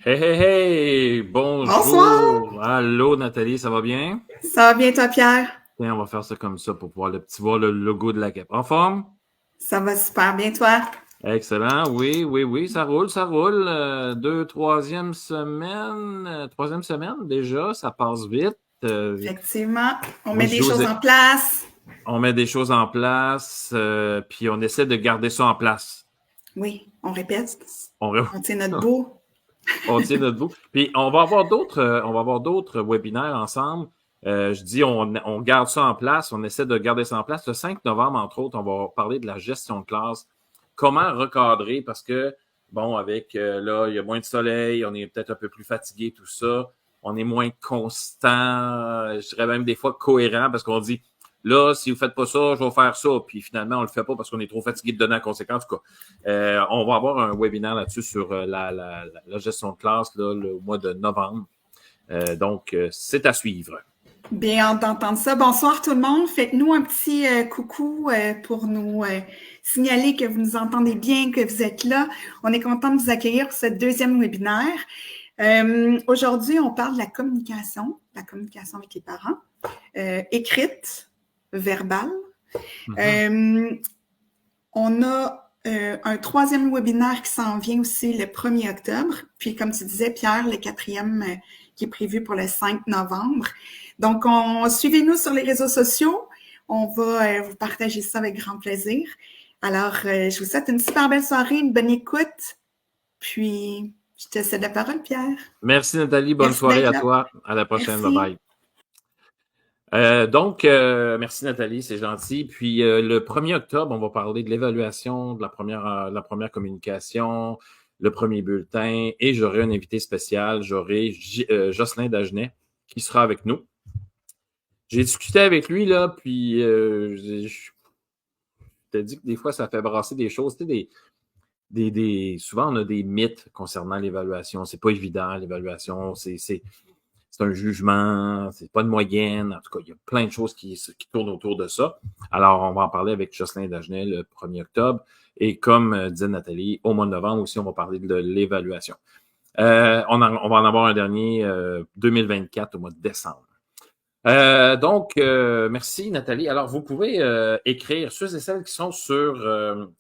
Hey, hey, hey! Bonsoir! Bonjour! Allô, Nathalie, ça va bien? Ça va bien, toi, Pierre? Tiens, on va faire ça comme ça pour pouvoir voir le logo de la cape. En forme? Ça va super bien, toi? Excellent. Oui, oui, oui, ça roule, ça roule. Troisième semaine déjà, ça passe vite. Euh, Effectivement, on moi, met je des dis choses en place. on met des choses en place, puis on essaie de garder ça en place. Oui, on répète. On, re- On tient notre bout. On tient notre bout. Puis on va avoir d'autres webinaires ensemble. Je dis, on garde ça en place, on essaie de garder ça en place. Le 5 novembre, entre autres, on va parler de la gestion de classe. Comment recadrer, parce que, bon, avec là, il y a moins de soleil, on est peut-être un peu plus fatigué, tout ça. On est moins constant, je dirais même des fois cohérent, parce qu'on dit, là, si vous faites pas ça, je vais faire ça. Puis finalement, on le fait pas parce qu'on est trop fatigué de donner la conséquence. En tout cas, on va avoir un webinaire là-dessus sur la gestion de classe là, le mois de novembre. Donc, c'est à suivre. Bien hâte d'entendre ça. Bonsoir tout le monde. Faites-nous un petit coucou pour nous signaler que vous nous entendez bien, que vous êtes là. On est content de vous accueillir pour ce deuxième webinaire. Aujourd'hui, on parle de la communication avec les parents, écrite, verbale. Mhm. Euh, On a un troisième webinaire qui s'en vient aussi le 1er octobre. Puis, comme tu disais, Pierre, le quatrième qui est prévu pour le 5 novembre. Donc, suivez-nous sur les réseaux sociaux. On va vous partager ça avec grand plaisir. Alors, je vous souhaite une super belle soirée, une bonne écoute. Puis, je te cède la parole, Pierre. Merci Nathalie, bonne Merci soirée d'être à là. toi. À la prochaine, bye Merci. bye. Merci Nathalie, c'est gentil. Puis le 1er octobre, on va parler de l'évaluation de la première communication, le premier bulletin, et j'aurai un invité spécial, j'aurai Jocelyn Dagenet qui sera avec nous. J'ai discuté avec lui, là, puis je t'ai dit que des fois, ça fait brasser des choses. Tu sais, souvent, on a des mythes concernant l'évaluation. C'est pas évident, l'évaluation. C'est un jugement, c'est pas une moyenne. En tout cas, il y a plein de choses qui tournent autour de ça. Alors, on va en parler avec Jocelyn Dagenet le 1er octobre. Et comme disait Nathalie, au mois de novembre aussi, on va parler de l'évaluation. On va en avoir un dernier 2024 au mois de décembre. Merci Nathalie. Alors, vous pouvez écrire, ceux et celles qui sont sur...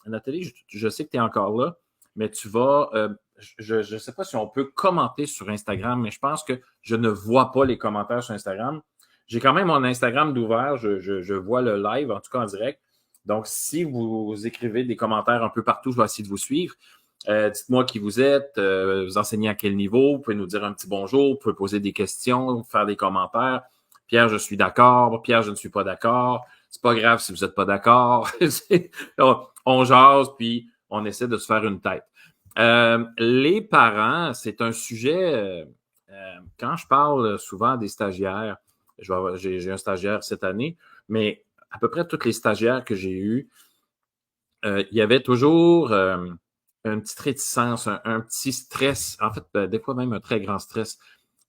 Nathalie, je sais que tu es encore là, mais tu vas... je ne sais pas si on peut commenter sur Instagram, mais je pense que je ne vois pas les commentaires sur Instagram. J'ai quand même mon Instagram d'ouvert, je vois le live, en tout cas en direct. Donc, si vous écrivez des commentaires un peu partout, je vais essayer de vous suivre. Dites-moi qui vous êtes, vous enseignez à quel niveau, vous pouvez nous dire un petit bonjour, vous pouvez poser des questions, faire des commentaires. Pierre, je suis d'accord. Pierre, je ne suis pas d'accord. C'est pas grave si vous n'êtes pas d'accord. On jase, puis on essaie de se faire une tête. Les parents, c'est un sujet, quand je parle souvent des stagiaires, j'ai un stagiaire cette année, mais à peu près toutes les stagiaires que j'ai eues, il y avait toujours une petite réticence, un petit stress, en fait, des fois même un très grand stress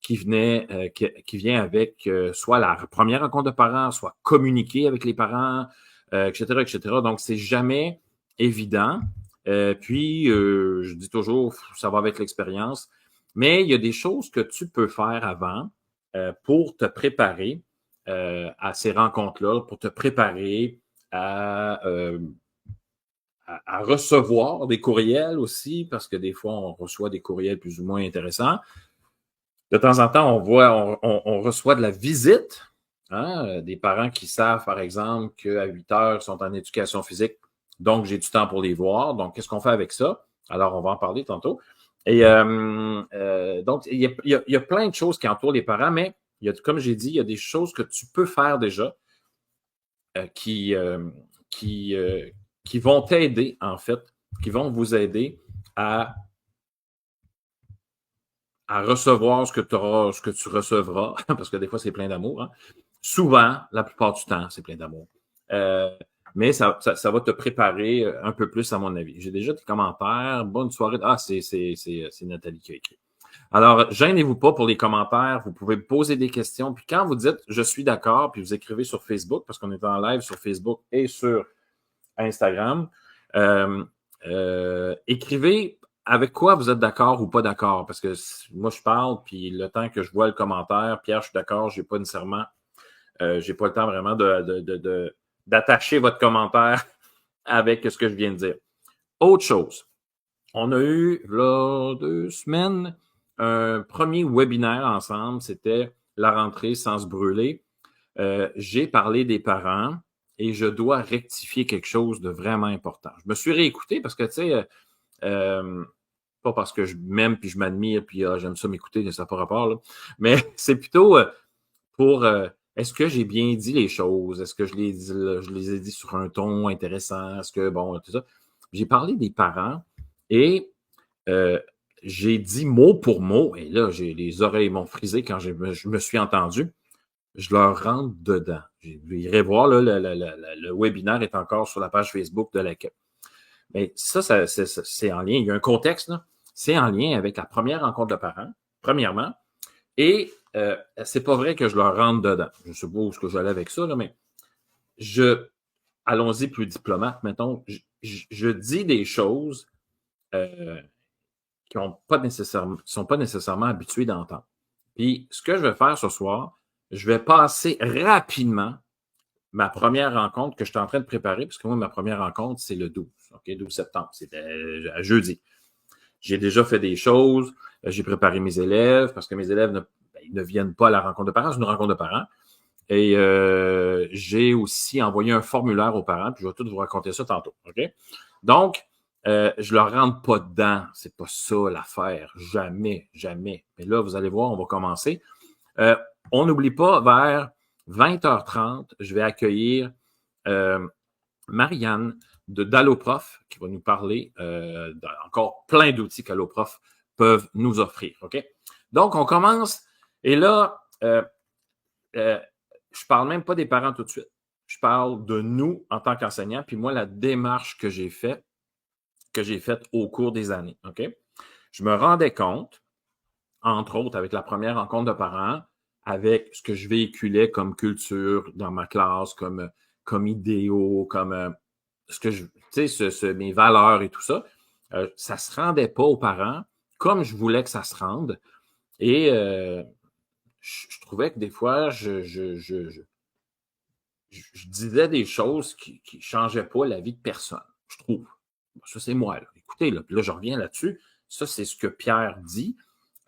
qui vient avec soit la première rencontre de parents, soit communiquer avec les parents, etc., etc. Donc, c'est jamais évident. Je dis toujours, ça va avec l'expérience. Mais il y a des choses que tu peux faire avant pour te préparer à ces rencontres-là, pour te préparer à, euh, à recevoir des courriels aussi, parce que des fois, on reçoit des courriels plus ou moins intéressants. De temps en temps, on reçoit de la visite, hein, des parents qui savent, par exemple, qu'à 8 heures, ils sont en éducation physique, donc j'ai du temps pour les voir. Donc, qu'est-ce qu'on fait avec ça? Alors, on va en parler tantôt. Donc, il y a plein de choses qui entourent les parents, mais comme j'ai dit, il y a des choses que tu peux faire déjà euh, qui, euh, qui, euh, qui vont t'aider, en fait, qui vont vous aider à recevoir ce que tu recevras, parce que des fois, c'est plein d'amour. Hein. Souvent, la plupart du temps, c'est plein d'amour. Euh, mais ça va te préparer un peu plus, à mon avis. J'ai déjà des commentaires. Bonne soirée. Ah, c'est Nathalie qui a écrit. Alors, gênez-vous pas pour les commentaires. Vous pouvez poser des questions. Puis quand vous dites je suis d'accord, puis vous écrivez sur Facebook, parce qu'on est en live sur Facebook et sur Instagram, écrivez avec quoi vous êtes d'accord ou pas d'accord? Parce que moi, je parle, puis le temps que je vois le commentaire, Pierre, je suis d'accord, j'ai pas nécessairement, j'ai pas le temps vraiment d'attacher votre commentaire avec ce que je viens de dire. Autre chose, on a eu, là, 2 semaines, un premier webinaire ensemble, c'était la rentrée sans se brûler. J'ai parlé des parents et je dois rectifier quelque chose de vraiment important. Je me suis réécouté parce que, tu sais, pas parce que je m'aime puis je m'admire puis j'aime ça m'écouter, ça n'a pas rapport, là. Mais c'est plutôt pour est-ce que j'ai bien dit les choses? Est-ce que je les ai dit sur un ton intéressant? Est-ce que, bon, tout ça. J'ai parlé des parents et j'ai dit mot pour mot, et là, les oreilles m'ont frisé quand je me suis entendu. Je leur rentre dedans. Vous irez voir, là, le webinaire est encore sur la page Facebook de l'équipe. Mais ça, c'est en lien. Il y a un contexte, là. C'est en lien avec la première rencontre de parents, premièrement. Et c'est pas vrai que je leur rentre dedans. Je ne sais pas où est-ce que j'allais avec ça, là, mais allons-y plus diplomate, mettons. Je dis des choses qui ne sont pas nécessairement habitués d'entendre. Puis, ce que je vais faire ce soir, je vais passer rapidement ma première rencontre que je suis en train de préparer, parce que moi, ma première rencontre, c'est le 12, OK, 12 septembre. C'était à jeudi. J'ai déjà fait des choses. J'ai préparé mes élèves, parce que mes élèves ne viennent pas à la rencontre de parents, c'est une rencontre de parents. Et j'ai aussi envoyé un formulaire aux parents, puis je vais tout vous raconter ça tantôt, OK? Donc, je leur rentre pas dedans. C'est pas ça l'affaire. Jamais, jamais. Mais là, vous allez voir, on va commencer. On n'oublie pas, vers 20h30, je vais accueillir Marianne d'Alloprof qui va nous parler d'encore plein d'outils qu'Alloprof peuvent nous offrir. OK? Donc, on commence. Et là, je parle même pas des parents tout de suite. Je parle de nous en tant qu'enseignants, puis moi, la démarche que j'ai faite au cours des années. OK? Je me rendais compte, entre autres, avec la première rencontre de parents, avec ce que je véhiculais comme culture dans ma classe, comme idéaux, comme ce que mes valeurs et tout ça, ça ne se rendait pas aux parents comme je voulais que ça se rende. Et je trouvais que des fois, je disais des choses qui ne changeaient pas la vie de personne, je trouve. Ça, c'est moi. Là. Écoutez, là, puis là, je reviens là-dessus. Ça, c'est ce que Pierre dit.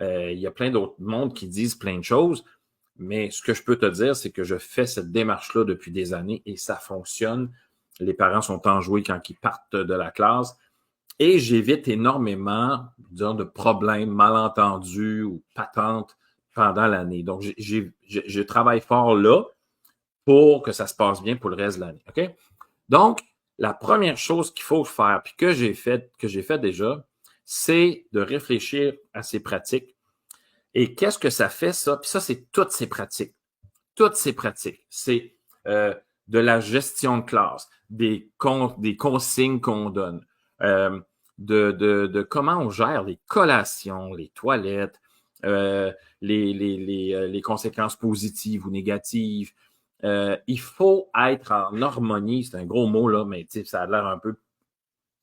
Il y a plein d'autres mondes qui disent plein de choses. Mais ce que je peux te dire, c'est que je fais cette démarche-là depuis des années et ça fonctionne. Les parents sont enjoués quand ils partent de la classe. Et j'évite énormément, disons, de problèmes, malentendus ou patentes pendant l'année. Donc, je travaille fort là pour que ça se passe bien pour le reste de l'année. OK? Donc, la première chose qu'il faut faire, puis que j'ai fait déjà, c'est de réfléchir à ces pratiques. Et qu'est-ce que ça fait, ça? Puis ça, c'est toutes ces pratiques. Toutes ces pratiques. C'est de la gestion de classe, des consignes qu'on donne, de comment on gère les collations, les toilettes, les conséquences positives ou négatives. Il faut être en harmonie, c'est un gros mot, là, mais ça a l'air un peu...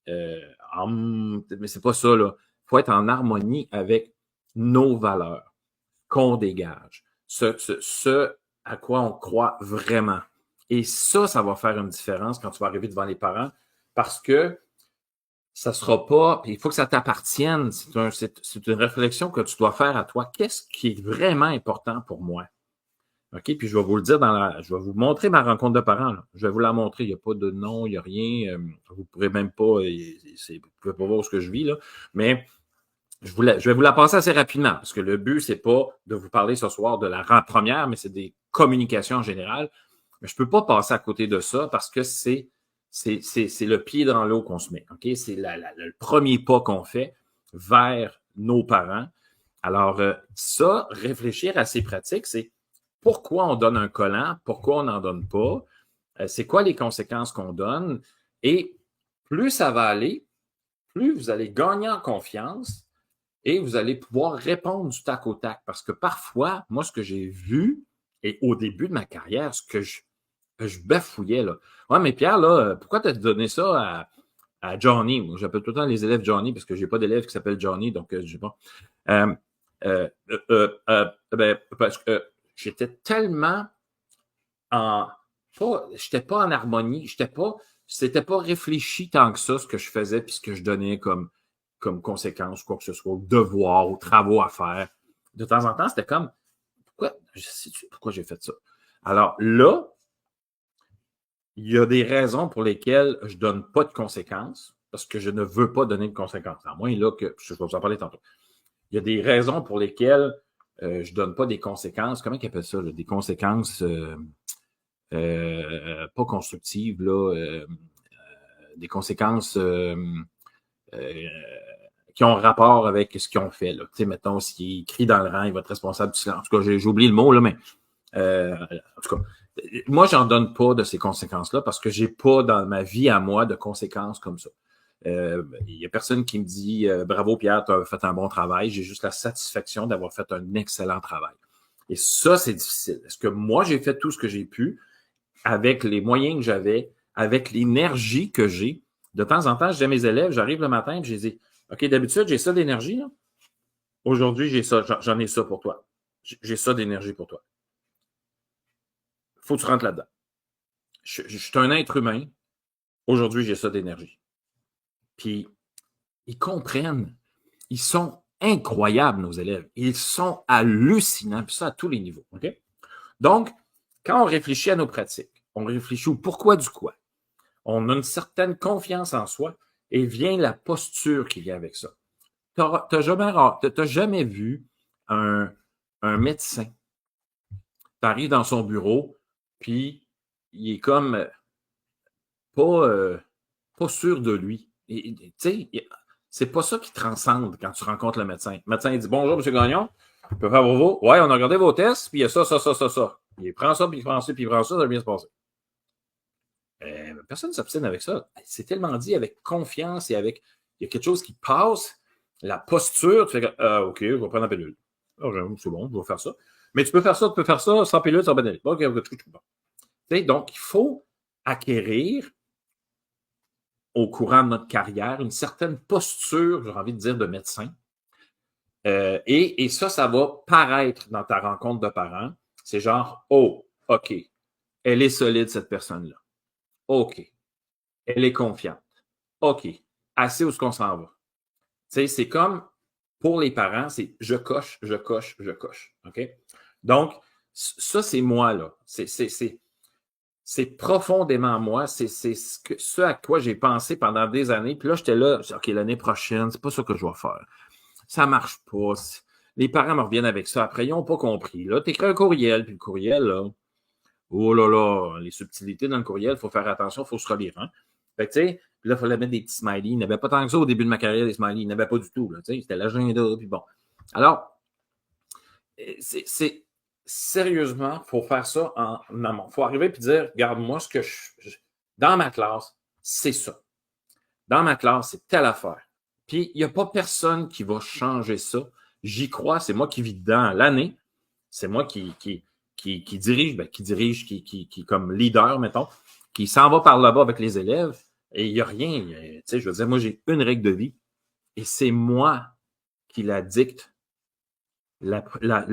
mais c'est pas ça, là. Il faut être en harmonie avec nos valeurs qu'on dégage, ce à quoi on croit vraiment. Et ça va faire une différence quand tu vas arriver devant les parents parce que ça ne sera pas, puis il faut que ça t'appartienne. C'est une réflexion que tu dois faire à toi. Qu'est-ce qui est vraiment important pour moi? OK, puis je vais vous le dire je vais vous montrer ma rencontre de parents. Là. Je vais vous la montrer. Il n'y a pas de nom, il n'y a rien. Vous ne pourrez même pas, vous ne pouvez pas voir ce que je vis, là. Mais je vais vous la passer assez rapidement, parce que le but, c'est pas de vous parler ce soir de la première, mais c'est des communications en général. Mais je peux pas passer à côté de ça parce que c'est le pied dans l'eau qu'on se met. OK? C'est le premier pas qu'on fait vers nos parents. Alors, ça, réfléchir à ces pratiques, c'est pourquoi on donne un collant, pourquoi on n'en donne pas, c'est quoi les conséquences qu'on donne. Et plus ça va aller, plus vous allez gagner en confiance et vous allez pouvoir répondre du tac au tac. Parce que parfois, moi, ce que j'ai vu, et au début de ma carrière, ce que je bafouillais, là. Ouais, mais Pierre, là, pourquoi tu as donné ça à Johnny. Moi, j'appelle tout le temps les élèves Johnny parce que je n'ai pas d'élèves qui s'appellent Johnny, donc je ne sais pas. Parce que j'étais tellement j'étais pas en harmonie, c'était pas réfléchi tant que ça, ce que je faisais puis ce que je donnais comme conséquence, quoi que ce soit, au devoir, aux travaux à faire. De temps en temps, c'était comme, pourquoi j'ai fait ça? Alors là, il y a des raisons pour lesquelles je ne donne pas de conséquences, parce que je ne veux pas donner de conséquences. À moins là que, je vais vous en parler tantôt. Il y a des raisons pour lesquelles je ne donne pas des conséquences. Comment ils appellent ça? Là? Des conséquences pas constructives, là, des conséquences qui ont rapport avec ce qu'ils ont fait. Là. Tu sais, mettons, s'il crie dans le rang, il va être responsable du silence. En tout cas, j'ai oublié le mot, là, mais en tout cas, moi, j'en donne pas de ces conséquences-là parce que j'ai pas dans ma vie à moi de conséquences comme ça. Il y a personne qui me dit bravo Pierre, tu as fait un bon travail. J'ai juste la satisfaction d'avoir fait un excellent travail. Et ça, c'est difficile. Est-ce que moi, j'ai fait tout ce que j'ai pu avec les moyens que j'avais, avec l'énergie que j'ai? De temps en temps, je dis à mes élèves, j'arrive le matin et je les dis OK, d'habitude, j'ai ça d'énergie. Là. Aujourd'hui, j'ai ça, j'en ai ça pour toi. J'ai ça d'énergie pour toi. Faut que tu rentres là-dedans. Je suis un être humain. Aujourd'hui, j'ai ça d'énergie. Puis, ils comprennent. Ils sont incroyables, nos élèves. Ils sont hallucinants, puis ça à tous les niveaux. Okay? Donc, quand on réfléchit à nos pratiques, on réfléchit au pourquoi du quoi. On a une certaine confiance en soi et vient la posture qui vient avec ça. Tu n'as jamais vu un médecin. Tu arrives dans son bureau, puis il est comme pas sûr de lui. Tu sais, c'est pas ça qui transcende quand tu rencontres le médecin. Le médecin il dit bonjour, M. Gagnon, je peux faire vos. Ouais, on a regardé vos tests, puis il y a ça. Il prend ça, puis il prend ça, puis il prend ça, ça va bien se passer. Personne ne s'obstine avec ça. C'est tellement dit avec confiance et avec. Il y a quelque chose qui passe, la posture, tu fais que, OK, je vais prendre la pilule. C'est bon, je vais faire ça. Mais tu peux faire ça, sans pilule, sans banane. OK, donc, il faut acquérir au courant de notre carrière une certaine posture, j'ai envie de dire, de médecin. Et ça va paraître dans ta rencontre de parents. C'est genre, oh, OK, elle est solide, cette personne-là. OK, elle est confiante. OK, assez où est-ce qu'on s'en va? Tu sais, c'est comme, pour les parents, c'est je coche. OK? Donc, ça, c'est moi, là. C'est profondément moi. C'est ce à quoi j'ai pensé pendant des années. Puis là, j'étais là, OK, l'année prochaine, c'est pas ça que je vais faire. Ça marche pas. Les parents me reviennent avec ça. Après, ils n'ont pas compris. Là, tu écris un courriel, puis le courriel, là, oh là là, les subtilités dans le courriel, il faut faire attention, il faut se relire. Hein? Fait que, tu sais, puis là, il fallait mettre des petits smileys. Il n'y avait pas tant que ça au début de ma carrière, des smileys. Il n'y en avait pas du tout. Là, c'était l'agenda, puis bon. Alors, c'est sérieusement, il faut faire ça en amont. Il faut arriver et dire, regarde, moi, ce que dans ma classe, c'est ça. Dans ma classe, c'est telle affaire. Puis, il n'y a pas personne qui va changer ça. J'y crois, c'est moi qui vis dedans l'année. C'est moi qui dirige, qui comme leader, mettons, qui s'en va par là-bas avec les élèves. Et il n'y a rien. Tu sais, je veux dire, moi, j'ai une règle de vie. Et c'est moi qui la dicte. La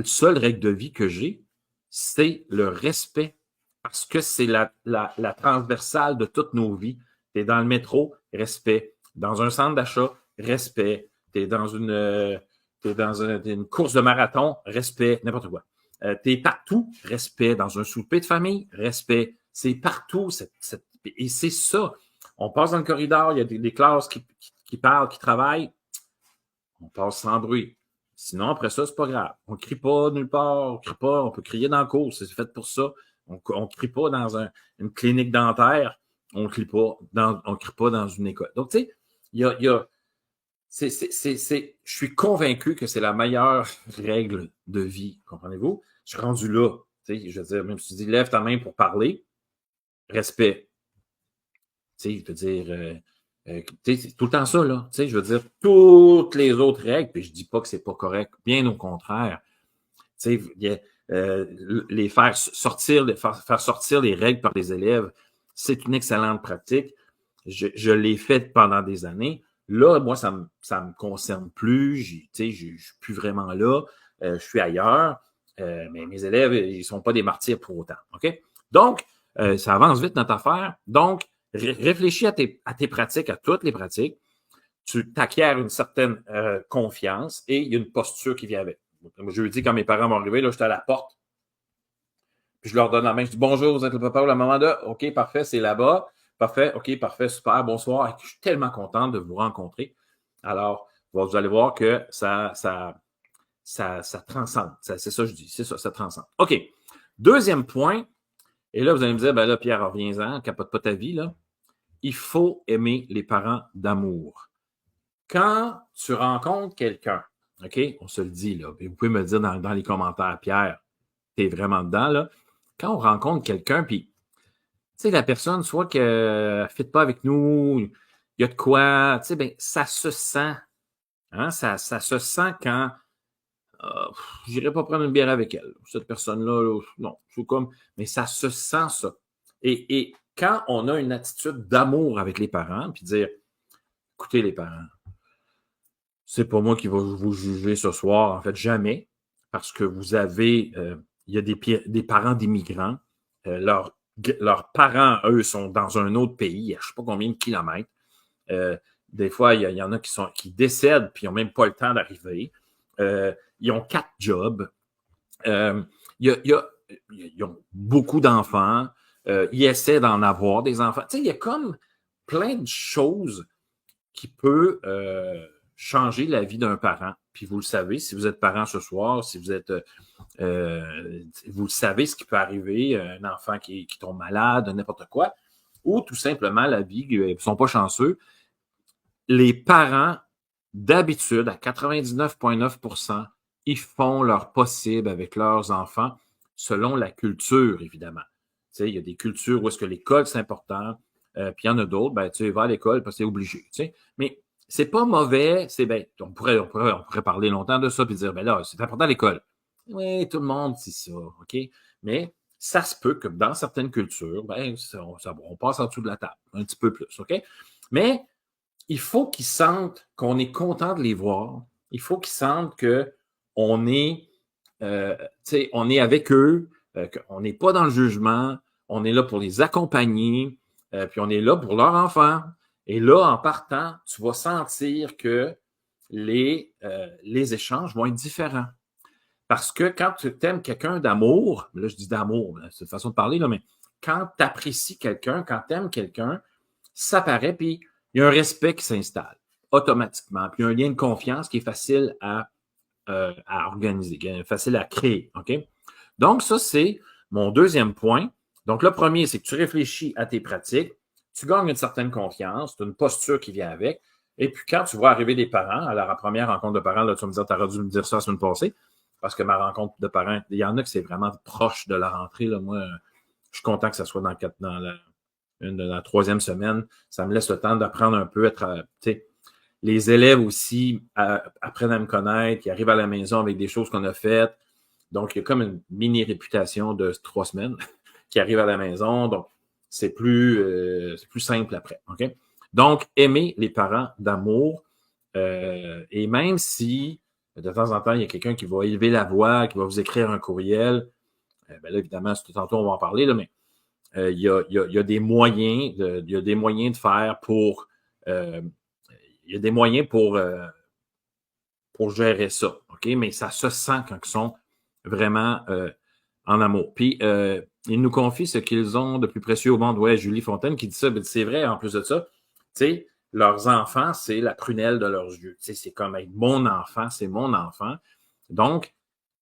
seule règle de vie que j'ai, c'est le respect. Parce que c'est la transversale de toutes nos vies. Tu es dans le métro, respect. Dans un centre d'achat, respect. Tu es dans une course de marathon, respect, n'importe quoi. Tu es partout, respect. Dans un souper de famille, respect. C'est partout. Et c'est ça. On passe dans le corridor, il y a des classes qui parlent, qui travaillent. On passe sans bruit. Sinon, après ça, c'est pas grave. On ne crie pas nulle part, on crie pas, on peut crier dans le cours, c'est fait pour ça. On ne crie pas dans une clinique dentaire, on ne crie pas dans une école. Donc, tu sais, je suis convaincu que c'est la meilleure règle de vie, comprenez-vous? Je suis rendu là. Tu sais, je veux dire, même si tu dis lève ta main pour parler, respect. Tu sais, je veux dire, c'est tout le temps ça, là. Tu sais, je veux dire, toutes les autres règles, puis je dis pas que c'est pas correct, bien au contraire. Tu sais, les faire sortir les règles par les élèves, c'est une excellente pratique. je l'ai fait pendant des années. Là, moi, ça me concerne plus. Je suis plus vraiment là. Je suis ailleurs. Mais mes élèves, ils ne sont pas des martyrs pour autant. OK? Donc, ça avance vite notre affaire. Donc, réfléchis à tes pratiques, à toutes les pratiques. Tu t'acquiers une certaine confiance et il y a une posture qui vient avec. Je lui dis, quand mes parents vont arriver, là, j'étais à la porte. Puis je leur donne la main. Je dis bonjour, vous êtes le papa ou la maman de. OK, parfait, c'est là-bas. Parfait, OK, parfait, super, bonsoir. Je suis tellement content de vous rencontrer. Alors, vous allez voir que ça transcende. C'est ça que je dis. C'est ça, ça transcende. OK. Deuxième point, et là, vous allez me dire, ben là, Pierre, reviens-en, capote pas ta vie, là. Il faut aimer les parents d'amour. Quand tu rencontres quelqu'un, OK, on se le dit, là, et vous pouvez me le dire dans les commentaires, Pierre, tu es vraiment dedans, là. Quand on rencontre quelqu'un, puis, tu sais, la personne, soit qu'elle ne fit pas avec nous, il y a de quoi, tu sais, ben, ça se sent. Hein, ça se sent quand j'irai pas prendre une bière avec elle. Cette personne-là, là, non, c'est comme, mais ça se sent ça. Et quand on a une attitude d'amour avec les parents, puis dire, écoutez les parents, c'est pas moi qui vais vous juger ce soir, en fait, jamais, parce que vous avez, il y a des parents d'immigrants, leurs parents, eux, sont dans un autre pays, à je sais pas combien de kilomètres. Des fois, il y en a qui décèdent, puis ils n'ont même pas le temps d'arriver. Ils ont 4 jobs. Ils ont beaucoup d'enfants. Ils essaient d'en avoir des enfants. Tu sais, il y a comme plein de choses qui peuvent changer la vie d'un parent. Puis vous le savez, si vous êtes parent ce soir, si vous êtes vous le savez ce qui peut arriver, un enfant qui tombe malade, n'importe quoi, ou tout simplement la vie, ils ne sont pas chanceux. Les parents, d'habitude, à 99,9%, ils font leur possible avec leurs enfants selon la culture, évidemment. Tu sais, il y a des cultures où est-ce que l'école, c'est important, puis il y en a d'autres, ben, tu vas à l'école parce que c'est obligé. Tu sais. Mais c'est pas mauvais, c'est ben, on pourrait parler longtemps de ça puis dire, ben là, c'est important l'école. Oui, tout le monde dit ça, OK? Mais ça se peut que dans certaines cultures, ben, on passe en dessous de la table, un petit peu plus, OK? Mais il faut qu'ils sentent qu'on est content de les voir. Il faut qu'ils sentent qu'on est, on est avec eux, qu'on n'est pas dans le jugement, on est là pour les accompagner, puis on est là pour leur enfant. Et là, en partant, tu vas sentir que les échanges vont être différents. Parce que quand tu aimes quelqu'un d'amour, là je dis d'amour, c'est une façon de parler, là, mais quand tu apprécies quelqu'un, quand tu aimes quelqu'un, ça paraît, puis il y a un respect qui s'installe automatiquement, puis il y a un lien de confiance qui est facile à organiser, qui est facile à créer. OK? Donc, ça, c'est mon deuxième point. Donc, le premier, c'est que tu réfléchis à tes pratiques, tu gagnes une certaine confiance, tu as une posture qui vient avec, et puis quand tu vois arriver des parents, alors à la première rencontre de parents, là, tu vas me dire, tu aurais dû me dire ça la semaine passée, parce que ma rencontre de parents, il y en a qui c'est vraiment proche de la rentrée. Là. Moi, je suis content que ça soit dans la troisième semaine. Ça me laisse le temps d'apprendre un peu, les élèves aussi apprennent à me connaître, ils arrivent à la maison avec des choses qu'on a faites. Donc, il y a comme une mini réputation de 3 semaines qui arrive à la maison. Donc, c'est plus simple après. OK? Donc, aimer les parents d'amour. Et même si, de temps en temps, il y a quelqu'un qui va élever la voix, qui va vous écrire un courriel, ben là, évidemment, tantôt, on va en parler, là, mais il y a des moyens de faire pour il y a des moyens pour gérer ça, OK? Mais ça se sent quand ils sont vraiment en amour. Puis, ils nous confient ce qu'ils ont de plus précieux au monde. Ouais, Julie Fontaine qui dit ça, c'est vrai, en plus de ça, tu sais, leurs enfants, c'est la prunelle de leurs yeux. Tu sais, c'est comme être mon enfant, c'est mon enfant. Donc,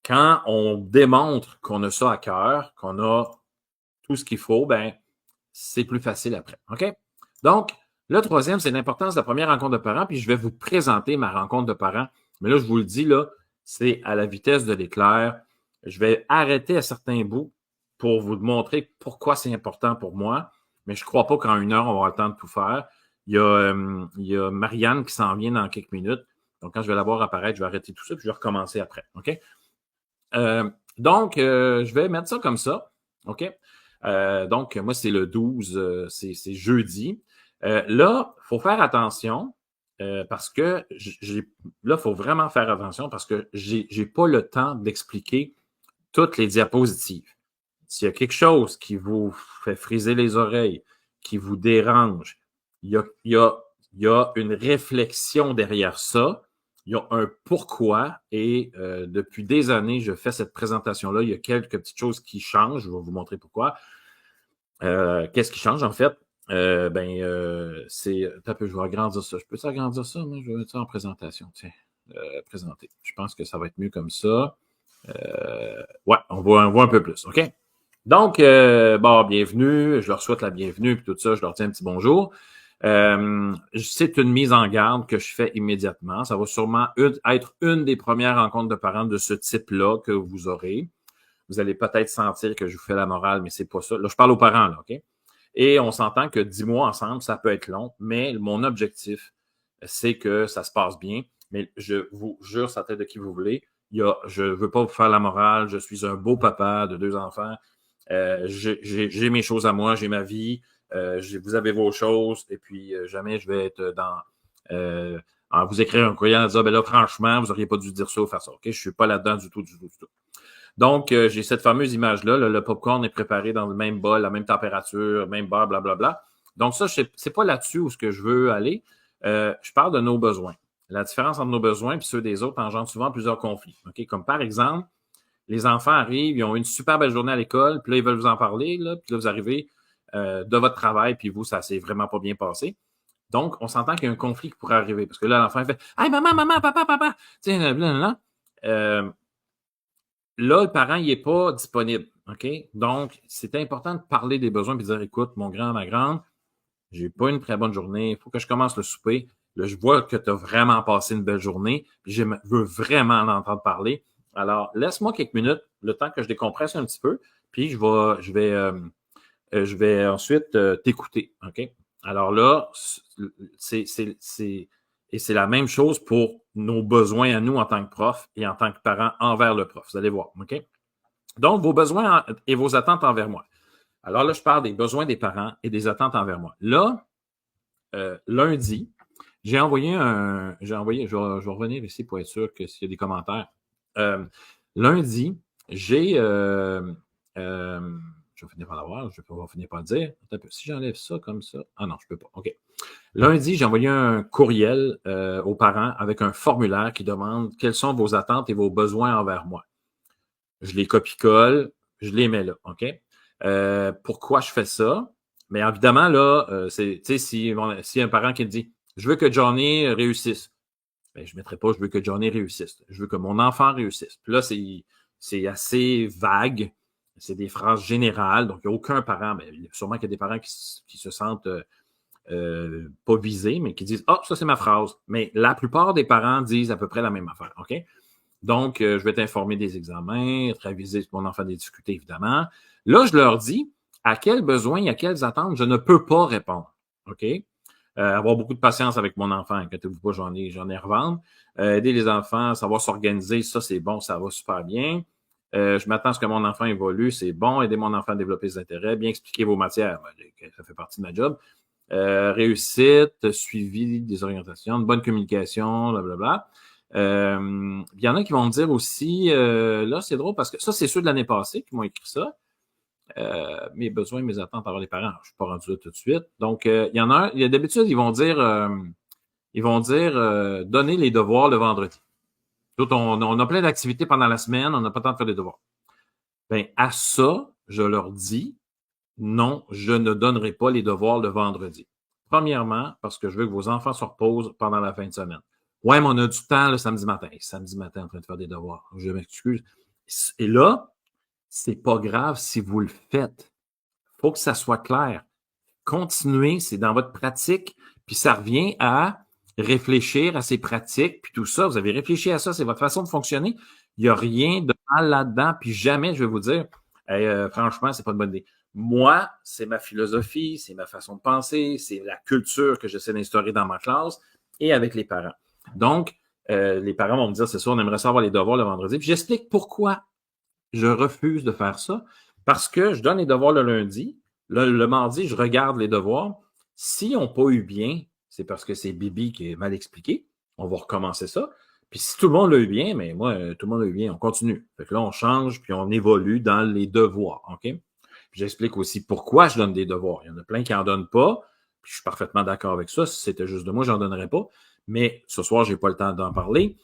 quand on démontre qu'on a ça à cœur, qu'on a tout ce qu'il faut, ben c'est plus facile après. OK? Donc, le troisième, c'est l'importance de la première rencontre de parents, puis je vais vous présenter ma rencontre de parents. Mais là, je vous le dis, là, c'est à la vitesse de l'éclair. Je vais arrêter à certains bouts pour vous montrer pourquoi c'est important pour moi, mais je ne crois pas qu'en 1 heure, on va avoir le temps de tout faire. Il y a Marianne qui s'en vient dans quelques minutes. Donc, quand je vais la voir apparaître, je vais arrêter tout ça, puis je vais recommencer après. OK? Donc, je vais mettre ça comme ça. OK? Donc, moi, c'est le 12, c'est jeudi. Là, il faut faire attention parce que là, il faut vraiment faire attention parce que j'ai pas le temps d'expliquer toutes les diapositives. S'il y a quelque chose qui vous fait friser les oreilles, qui vous dérange, il y a une réflexion derrière ça. Il y a un pourquoi et depuis des années, je fais cette présentation-là. Il y a quelques petites choses qui changent. Je vais vous montrer pourquoi. Qu'est-ce qui change en fait? C'est. Attends un peu, je vais agrandir ça. Je peux agrandir ça? Moi, je vais mettre ça en présentation. Tiens, présenter. Je pense que ça va être mieux comme ça. Ouais, on voit un peu plus. OK? Donc, bienvenue. Je leur souhaite la bienvenue puis tout ça. Je leur dis un petit bonjour. C'est une mise en garde que je fais immédiatement. Ça va sûrement être une des premières rencontres de parents de ce type-là que vous aurez. Vous allez peut-être sentir que je vous fais la morale, mais c'est pas ça. Là, je parle aux parents, là, OK? Et on s'entend que 10 mois ensemble, ça peut être long, mais mon objectif, c'est que ça se passe bien. Mais je vous jure, ça tête de qui vous voulez, je ne veux pas vous faire la morale, je suis un beau papa de 2 enfants, j'ai mes choses à moi, j'ai ma vie, vous avez vos choses, et puis jamais je vais être en vous écrire un courriel en disant, ben là, franchement, vous n'auriez pas dû dire ça ou faire ça, OK? Je ne suis pas là-dedans du tout. Donc, j'ai cette fameuse image-là. Le popcorn est préparé dans le même bol, la même température, même beurre, blablabla. Donc, ça, c'est pas là-dessus où ce que je veux aller. Je parle de nos besoins. La différence entre nos besoins et ceux des autres engendre souvent plusieurs conflits. OK? Comme par exemple, les enfants arrivent, ils ont une super belle journée à l'école, puis là, ils veulent vous en parler, là, puis là, vous arrivez de votre travail, puis vous, ça s'est vraiment pas bien passé. Donc, on s'entend qu'il y a un conflit qui pourrait arriver. Parce que là, l'enfant fait « Hey, maman, papa! » Tu sais, là. Là, le parent, il n'est pas disponible. OK? Donc, c'est important de parler des besoins et de dire, écoute, mon grand, ma grande, j'ai pas une très bonne journée, il faut que je commence le souper. Là, je vois que tu as vraiment passé une belle journée, puis je veux vraiment en entendre parler. Alors, laisse-moi quelques minutes, le temps que je décompresse un petit peu, puis je vais ensuite t'écouter. OK? Alors là, et c'est la même chose pour nos besoins à nous en tant que prof et en tant que parents envers le prof. Vous allez voir. OK? Donc, vos besoins et vos attentes envers moi. Alors là, je parle des besoins des parents et des attentes envers moi. Là, lundi, je vais revenir ici pour être sûr que s'il y a des commentaires. Lundi, je vais finir par l'avoir, je vais finir par le dire. Si j'enlève ça comme ça. Ah non, je ne peux pas. OK. Lundi, j'ai envoyé un courriel aux parents avec un formulaire qui demande quelles sont vos attentes et vos besoins envers moi. Je les copie-colle, je les mets là. OK? Pourquoi je fais ça? Mais évidemment, là, si un parent qui me dit je veux que Johnny réussisse, ben, je ne mettrai pas je veux que Johnny réussisse. Je veux que mon enfant réussisse. Puis là, c'est assez vague. C'est des phrases générales. Donc, il n'y a aucun parent, mais sûrement qu'il y a des parents qui se sentent pas visés, mais qui disent ça, c'est ma phrase. Mais la plupart des parents disent à peu près la même affaire. OK? Donc, je vais t'informer des examens, réviser mon enfant des difficultés, évidemment. Là, je leur dis à quels besoins, à quelles attentes je ne peux pas répondre. OK? Avoir beaucoup de patience avec mon enfant. Inquiétez-vous pas, j'en ai à revendre. Aider les enfants, savoir s'organiser, ça, c'est bon, ça va super bien. Je m'attends à ce que mon enfant évolue, c'est bon. Aider mon enfant à développer ses intérêts, bien expliquer vos matières, ça fait partie de ma job. Réussite, suivi des orientations, de bonne communication, blablabla. Il y en a qui vont me dire aussi, là, c'est drôle parce que ça, c'est ceux de l'année passée qui m'ont écrit ça. Mes besoins, mes attentes envers les parents. Je ne suis pas rendu là tout de suite. Donc, il y en a un, d'habitude, ils vont dire donner les devoirs le vendredi. D'autres, on a plein d'activités pendant la semaine, on n'a pas le temps de faire les devoirs. Bien, à ça, je leur dis non, je ne donnerai pas les devoirs le vendredi. Premièrement, parce que je veux que vos enfants se reposent pendant la fin de semaine. Ouais, mais on a du temps le samedi matin. Samedi matin, en train de faire des devoirs. Je m'excuse. Et là, c'est pas grave si vous le faites. Il faut que ça soit clair. Continuez, c'est dans votre pratique, puis ça revient à réfléchir à ces pratiques, puis tout ça. Vous avez réfléchi à ça, c'est votre façon de fonctionner. Il n'y a rien de mal là-dedans, puis jamais je vais vous dire, franchement, c'est pas une bonne idée. Moi, c'est ma philosophie, c'est ma façon de penser, c'est la culture que j'essaie d'instaurer dans ma classe et avec les parents. Donc, les parents vont me dire, c'est ça, on aimerait savoir les devoirs le vendredi. Puis j'explique pourquoi je refuse de faire ça. Parce que je donne les devoirs le lundi. Le mardi, je regarde les devoirs. S'ils n'ont pas eu bien, c'est parce que c'est Bibi qui est mal expliqué. On va recommencer ça. Puis si tout le monde l'a eu bien, mais moi, tout le monde l'a eu bien, on continue. Fait que là, on change, puis on évolue dans les devoirs, OK? Puis j'explique aussi pourquoi je donne des devoirs. Il y en a plein qui n'en donnent pas, puis je suis parfaitement d'accord avec ça. Si c'était juste de moi, j'en donnerais pas. Mais ce soir, j'ai pas le temps d'en parler.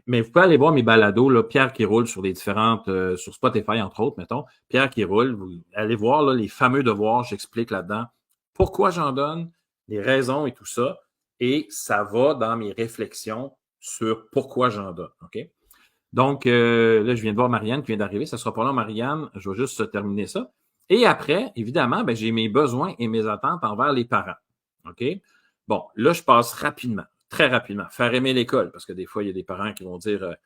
Mais vous pouvez aller voir mes balados, là, Pierre qui roule sur les différentes, sur Spotify, entre autres, mettons. Pierre qui roule, vous allez voir là, les fameux devoirs, j'explique là-dedans pourquoi j'en donne, les raisons et tout ça. Et ça va dans mes réflexions sur pourquoi j'en donne. OK? Donc, là, je viens de voir Marianne qui vient d'arriver. Ça ne sera pas long, Marianne. Je vais juste terminer ça. Et après, évidemment, ben, j'ai mes besoins et mes attentes envers les parents. OK? Bon, là, je passe rapidement, très rapidement. Faire aimer l'école, parce que des fois, il y a des parents qui vont dire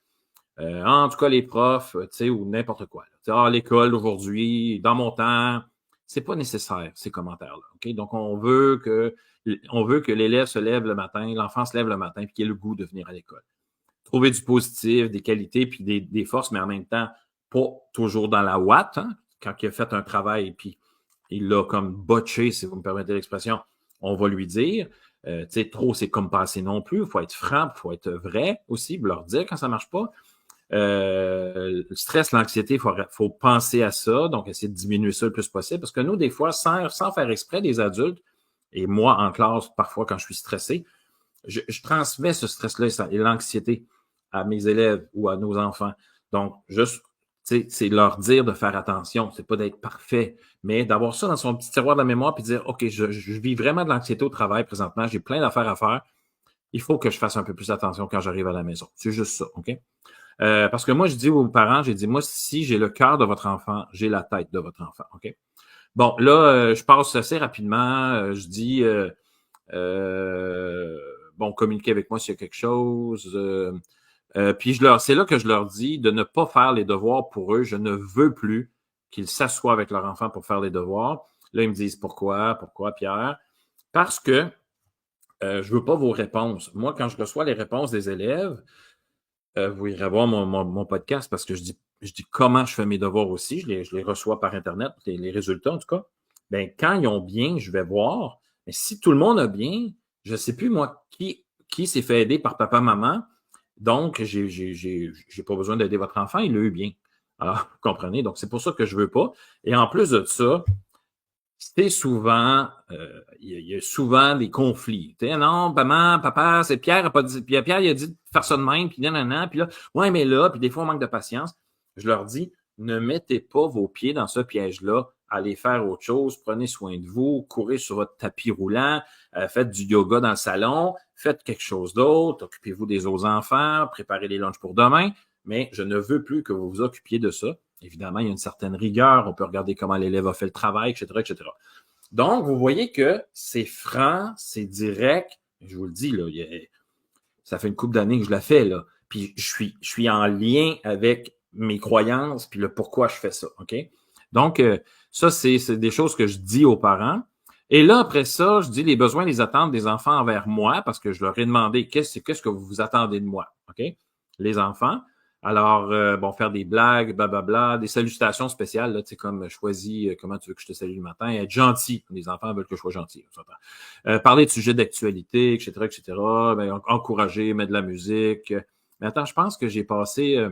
en tout cas, les profs, tu sais, ou n'importe quoi. Ah, l'école aujourd'hui, dans mon temps, c'est pas nécessaire, ces commentaires-là. OK? Donc, on veut que l'élève se lève le matin, l'enfant se lève le matin, puis qu'il ait le goût de venir à l'école. Trouver du positif, des qualités, puis des forces, mais en même temps, pas toujours dans la ouate. Hein? Quand il a fait un travail, puis il l'a comme botché, si vous me permettez l'expression, on va lui dire. Tu sais, trop, c'est comme passer non plus. Il faut être franc, il faut être vrai aussi, leur dire quand ça ne marche pas. Le stress, l'anxiété, il faut penser à ça, donc essayer de diminuer ça le plus possible. Parce que nous, des fois, sans faire exprès, des adultes, et moi en classe, parfois quand je suis stressé, je transmets ce stress-là et l'anxiété à mes élèves ou à nos enfants. Donc, juste, c'est leur dire de faire attention. C'est pas d'être parfait, mais d'avoir ça dans son petit tiroir de la mémoire puis dire, OK, je vis vraiment de l'anxiété au travail présentement. J'ai plein d'affaires à faire. Il faut que je fasse un peu plus attention quand j'arrive à la maison. C'est juste ça, OK? Parce que moi, je dis aux parents, j'ai dit, moi, si j'ai le cœur de votre enfant, j'ai la tête de votre enfant, OK? Bon, là, je passe assez rapidement. Je dis, bon, communiquez avec moi s'il y a quelque chose. Puis c'est là que je leur dis de ne pas faire les devoirs pour eux. Je ne veux plus qu'ils s'assoient avec leur enfant pour faire les devoirs. Là, ils me disent pourquoi, Pierre? Parce que je veux pas vos réponses. Moi, quand je reçois les réponses des élèves, vous irez voir mon podcast parce que je dis comment je fais mes devoirs aussi. Je les reçois par Internet, les résultats en tout cas. Bien, quand ils ont bien, je vais voir. Mais si tout le monde a bien, je ne sais plus, moi, qui s'est fait aider par papa, maman. Donc, j'ai pas besoin d'aider votre enfant, il l'a eu bien. Alors, vous comprenez? Donc, c'est pour ça que je veux pas. Et en plus de ça, c'est souvent, il y a souvent des conflits. Tu sais, non, maman, papa, c'est Pierre a pas dit, Pierre, il a dit de faire ça de même, puis nanana, puis là, ouais, mais là, puis des fois, on manque de patience. Je leur dis, ne mettez pas vos pieds dans ce piège-là. Allez faire autre chose, prenez soin de vous, courez sur votre tapis roulant, faites du yoga dans le salon, faites quelque chose d'autre, occupez-vous des autres enfants, préparez les lunchs pour demain, mais je ne veux plus que vous vous occupiez de ça. Évidemment, il y a une certaine rigueur, on peut regarder comment l'élève a fait le travail, etc., etc. Donc, vous voyez que c'est franc, c'est direct. Je vous le dis, là, ça fait une couple d'années que je la fais, là. Puis je suis en lien avec mes croyances, puis le pourquoi je fais ça, OK? Donc, ça, c'est des choses que je dis aux parents. Et là, après ça, je dis les besoins, les attentes des enfants envers moi, parce que je leur ai demandé qu'est-ce que vous vous attendez de moi, OK? Les enfants. Alors, bon, faire des blagues, blablabla, des salutations spéciales, là, tu sais, comme choisis comment tu veux que je te salue le matin, être gentil. Les enfants veulent que je sois gentil. Parler de sujets d'actualité, etc., ben, encourager, mettre de la musique. Mais attends, je pense que j'ai passé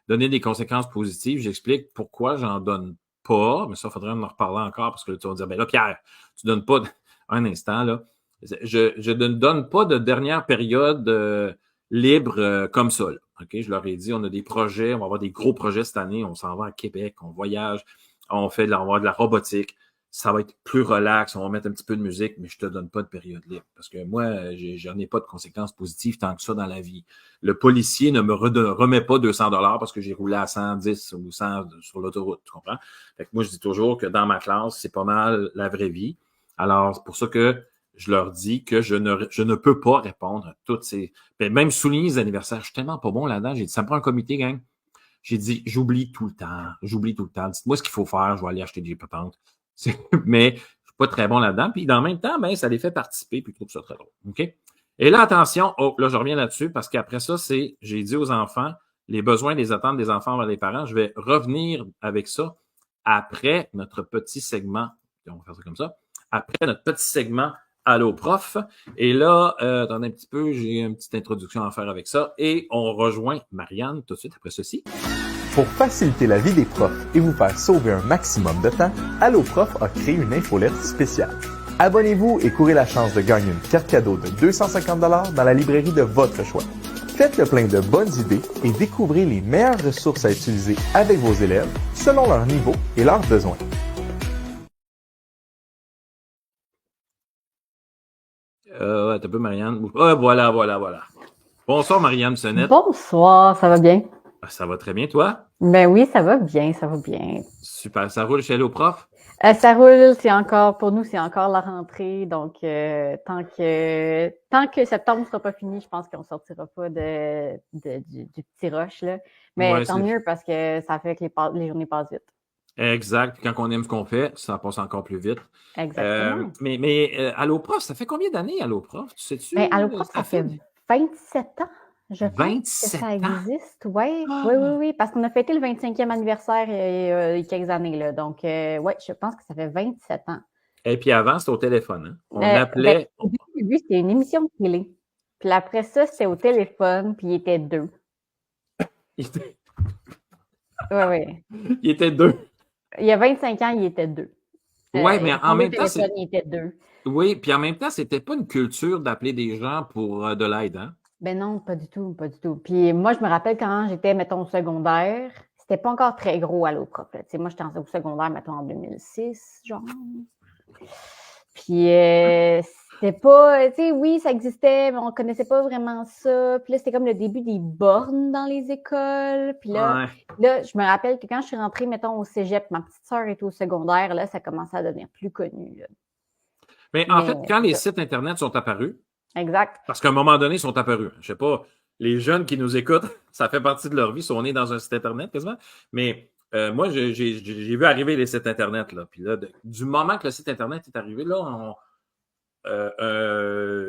donner des conséquences positives. J'explique pourquoi j'en donne pas, mais ça, il faudrait en reparler encore parce que là, tu vas dire, ben là, Pierre, tu donnes pas un instant, là. Je ne donne pas de dernière période libre comme ça, là. OK, je leur ai dit, on a des projets, on va avoir des gros projets cette année, on s'en va à Québec, on voyage, on va avoir de la robotique, ça va être plus relax, on va mettre un petit peu de musique, mais je te donne pas de période libre parce que moi, j'en ai pas de conséquences positives tant que ça dans la vie. Le policier ne me remet pas 200$ parce que j'ai roulé à 110 ou 100 sur l'autoroute, tu comprends? Fait que moi, je dis toujours que dans ma classe, c'est pas mal la vraie vie. Alors, c'est pour ça que je leur dis que je ne peux pas répondre à toutes ces... Ben, même souligner les anniversaires, je suis tellement pas bon là-dedans. J'ai dit, ça me prend un comité, gang. J'ai dit, j'oublie tout le temps. Dites-moi ce qu'il faut faire, je vais aller acheter des patentes. Mais je suis pas très bon là-dedans. Puis, dans le même temps, ben, ça les fait participer, puis je trouve ça très drôle. OK? Et là, attention, là, je reviens là-dessus, parce qu'après ça, j'ai dit aux enfants, les besoins, les attentes des enfants vers les parents, je vais revenir avec ça après notre petit segment. On va faire ça comme ça. Après notre petit segment Allô Prof. Et là, attendez un petit peu, j'ai une petite introduction à faire avec ça. Et on rejoint Marianne tout de suite après ceci. Pour faciliter la vie des profs et vous faire sauver un maximum de temps, Allo Prof a créé une infolette spéciale. Abonnez-vous et courez la chance de gagner une carte cadeau de 250 $ dans la librairie de votre choix. Faites le plein de bonnes idées et découvrez les meilleures ressources à utiliser avec vos élèves selon leur niveau et leurs besoins. T'as peu Marianne. Voilà. Bonsoir Marianne Sonnette. Bonsoir, ça va bien? Ça va très bien, toi? Ben oui, ça va bien, ça va bien. Super, ça roule chez Allo Prof? Ça roule, pour nous, c'est encore la rentrée, donc tant que septembre ne sera pas fini, je pense qu'on ne sortira pas du petit rush, là. Mais Ouais, tant mieux parce que ça fait que les journées passent vite. Exact. Quand on aime ce qu'on fait, ça passe encore plus vite. Exactement. Mais Allo Prof, ça fait combien d'années Allo Prof? Tu sais-tu? Ben, Allo Prof, ça fait 27 ans, je pense, que 27 ça ans? existe. Ouais. Ah! Oui, parce qu'on a fêté le 25e anniversaire il y a quelques années, là. Donc, ouais, je pense que ça fait 27 ans. Et puis avant, c'était au téléphone. Hein? On Ben, appelait. au début, c'était une émission de télé. Puis après ça, c'était au téléphone, puis il était 2. Oui. Il était 2. Il y a 25 ans, il était 2. Oui, mais en même temps, il était 2. Oui, puis en même temps, c'était pas une culture d'appeler des gens pour de l'aide, hein? Ben non, pas du tout. Puis moi, je me rappelle quand j'étais, mettons, au secondaire, c'était pas encore très gros Allo Prof. Moi, j'étais au secondaire, mettons, en 2006, genre. Puis c'était pas, oui, ça existait, mais on connaissait pas vraiment ça. Puis là, c'était comme le début des bornes dans les écoles. Puis là, je me rappelle que quand je suis rentrée, mettons, au cégep, ma petite sœur était au secondaire, là, ça commençait à devenir plus connu. Là. Mais en fait, quand les sites Internet sont apparus, exact. Parce qu'à un moment donné, ils sont apparus. Je sais pas, les jeunes qui nous écoutent, ça fait partie de leur vie, si on est dans un site Internet quasiment. Mais moi, j'ai vu arriver les sites Internet. Là. Puis là, du moment que le site Internet est arrivé, là,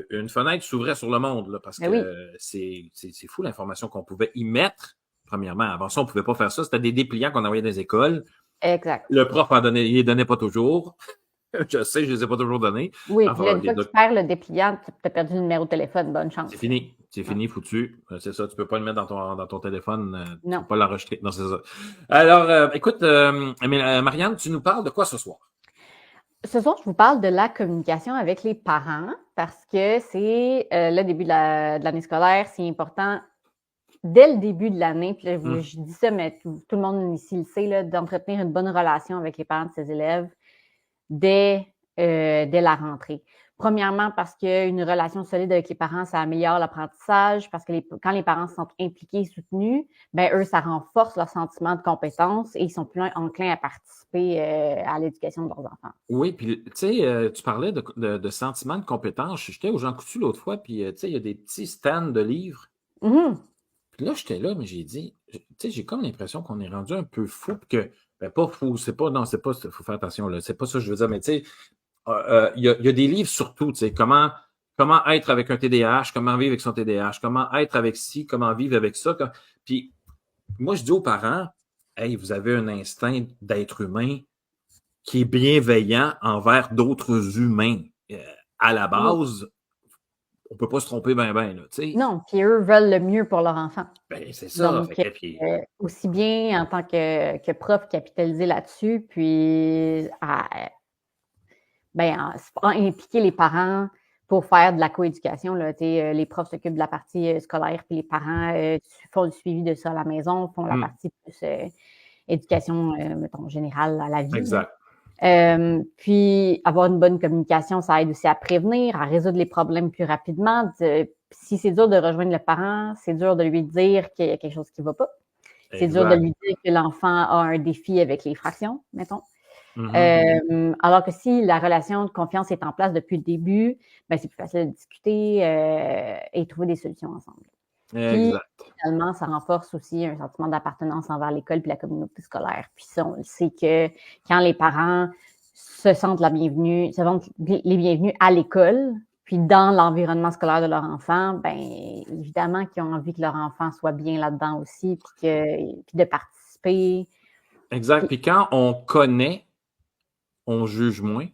une fenêtre s'ouvrait sur le monde. Là, parce que c'est fou l'information qu'on pouvait y mettre, premièrement. Avant ça, on ne pouvait pas faire ça. C'était des dépliants qu'on envoyait dans les écoles. Exact. Le prof il les donnait pas toujours. Je sais, je ne les ai pas toujours donnés. Oui, puis une fois que tu perds le dépliant, tu as perdu le numéro de téléphone. Bonne chance. C'est fini. C'est fini, foutu. C'est ça, tu ne peux pas le mettre dans ton téléphone. Tu ne peux pas l'enregistrer. Non, c'est ça. Alors, écoute, Marianne, tu nous parles de quoi ce soir? Ce soir, je vous parle de la communication avec les parents parce que c'est le début de l'année scolaire. C'est important dès le début de l'année. Puis là, je dis ça, mais tout le monde ici le sait, d'entretenir une bonne relation avec les parents de ses élèves dès la rentrée. Premièrement, parce qu'une relation solide avec les parents, ça améliore l'apprentissage, parce que quand les parents se sentent impliqués et soutenus, ben eux, ça renforce leur sentiment de compétence et ils sont plus enclins à participer à l'éducation de leurs enfants. Oui, puis tu sais, tu parlais de sentiment de compétence. J'étais au Jean Coutu l'autre fois, puis tu sais, il y a des petits stands de livres. Mm-hmm. Puis là, j'étais là, mais j'ai dit, tu sais, j'ai comme l'impression qu'on est rendu un peu fou, que, ben pas fou, c'est pas, faut faire attention, là, c'est pas ça que je veux dire, mais tu sais, il y a des livres surtout, tu sais, comment être avec un TDAH, comment vivre avec son TDAH, comment être avec ci, comment vivre avec ça. Puis moi, je dis aux parents, hey, vous avez un instinct d'être humain qui est bienveillant envers d'autres humains. À la base, on ne peut pas se tromper ben, là, tu sais. Non, puis eux veulent le mieux pour leur enfant. Ben, c'est ça. Donc, aussi bien en tant que prof, capitaliser là-dessus, puis impliquer les parents pour faire de la coéducation. Là, les profs s'occupent de la partie scolaire, puis les parents font le suivi de ça à la maison, font la partie plus éducation, mettons, générale à la vie. Exact. Puis avoir une bonne communication, ça aide aussi à prévenir, à résoudre les problèmes plus rapidement. Si c'est dur de rejoindre le parent, c'est dur de lui dire qu'il y a quelque chose qui ne va pas. C'est dur de lui dire que l'enfant a un défi avec les fractions, mettons. Alors que si la relation de confiance est en place depuis le début, ben, c'est plus facile de discuter et trouver des solutions ensemble. Puis, finalement, ça renforce aussi un sentiment d'appartenance envers l'école et la communauté scolaire. Puis ça, on le sait que quand les parents se sentent les bienvenus à l'école, puis dans l'environnement scolaire de leur enfant, ben évidemment qu'ils ont envie que leur enfant soit bien là-dedans aussi, puis de participer. Exact. Puis quand on connaît, on juge moins.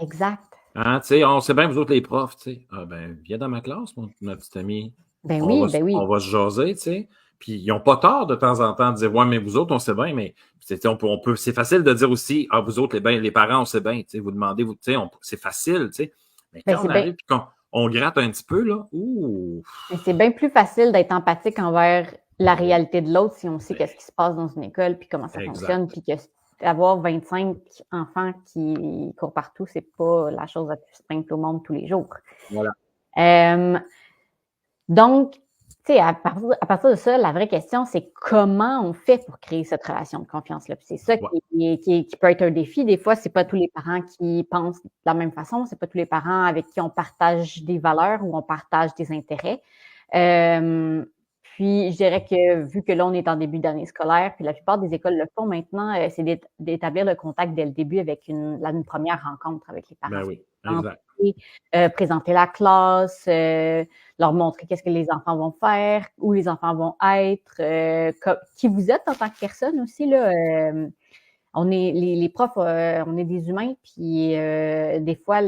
Exact. Hein, tu sais, on sait bien, vous autres, les profs, tu sais. Ah, ben, viens dans ma classe, ma petite amie. Ben On oui, va, ben oui. on va se jaser, tu sais. Puis, ils n'ont pas tort de temps en temps de dire, ouais, mais vous autres, on sait bien, mais c'est facile de dire aussi, ah, vous autres, les parents, on sait bien, tu sais, vous demandez, tu sais, c'est facile, tu sais. Mais Ben, quand c'est on bien, arrive et qu'on gratte un petit peu, là, ouh, mais c'est bien plus facile d'être empathique envers la oui, réalité de l'autre si on sait ben, qu'est-ce qui se passe dans une école, puis comment ça fonctionne, exact. puis que avoir 25 enfants qui courent partout, c'est pas la chose la plus simple au monde tous les jours. Voilà. Euh, donc, tu sais, à partir de ça, la vraie question, c'est comment on fait pour créer cette relation de confiance-là. Puis c'est ça Ouais. qui peut être un défi. Des fois, c'est pas tous les parents qui pensent de la même façon. C'est pas tous les parents avec qui on partage des valeurs ou on partage des intérêts. Puis, je dirais que vu que là, on est en début d'année scolaire, puis la plupart des écoles le font maintenant, c'est d'établir le contact dès le début avec une première rencontre avec les parents. Ben oui, exact. Présenter la classe, leur montrer qu'est-ce que les enfants vont faire, où les enfants vont être, qui vous êtes en tant que personne aussi. Là, on est les profs, on est des humains, puis des fois,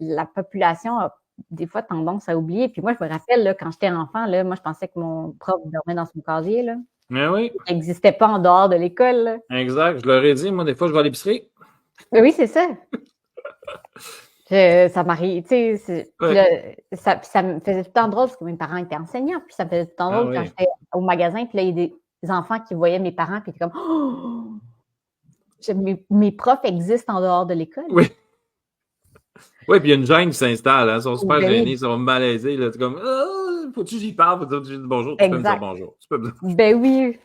la population a des fois tendance à oublier. Puis moi, je me rappelle, là, quand j'étais enfant, là, moi, je pensais que mon prof dormait dans son casier. Là. Mais oui, Il n'existait pas en dehors de l'école. Là. exact. Je leur ai dit, moi, des fois, je vais à l'épicerie. Mais oui, c'est ça. Ça m'arrive, tu sais, ça me faisait tout le temps drôle parce que mes parents étaient enseignants, puis ça me faisait tout le temps drôle quand j'étais au magasin, puis là, il y a des enfants qui voyaient mes parents, puis ils étaient comme oh! Mes profs existent en dehors de l'école. Oui. Oui, puis il y a une gêne qui s'installe, hein. Ils sont super Ben gênés, oui. ils sont malaisés, là. C'est comme, faut-tu que j'y parle, faut-tu que je dise bonjour, tu peux me dire Exact. bonjour. Tu peux me dire...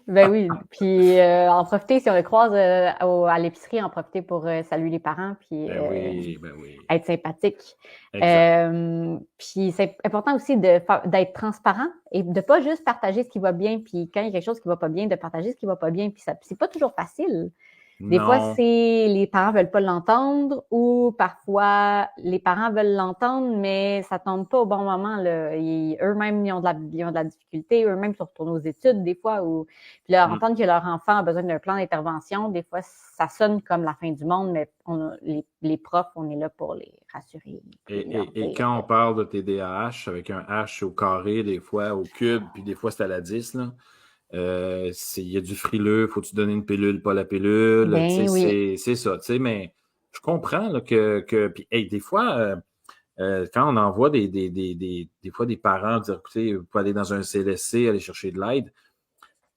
Ben oui. Puis en profiter, si on le croise à l'épicerie, en profiter pour saluer les parents, puis Ben oui. être sympathique. Exact. Puis c'est important aussi d'être transparent et de pas juste partager ce qui va bien, puis quand il y a quelque chose qui va pas bien, de partager ce qui va pas bien, puis ça, c'est pas toujours facile. Des fois, Non. c'est les parents veulent pas l'entendre ou parfois les parents veulent l'entendre, mais ça tombe pas au bon moment. Là. Eux-mêmes, ils ont de la difficulté, eux-mêmes se retournent aux études des fois, ou puis leur entendre que leur enfant a besoin d'un plan d'intervention, des fois, ça sonne comme la fin du monde, mais les profs, on est là pour les rassurer. Et quand on parle de TDAH, avec un H au carré, des fois au cube, puis des fois c'est à la 10, là. Il y a du frileux, faut-tu donner une pilule, pas la pilule, Ben oui. c'est ça, mais je comprends là, que puis, hey, des fois, quand on envoie des fois des parents dire, écoutez, vous pouvez aller dans un CLSC, aller chercher de l'aide,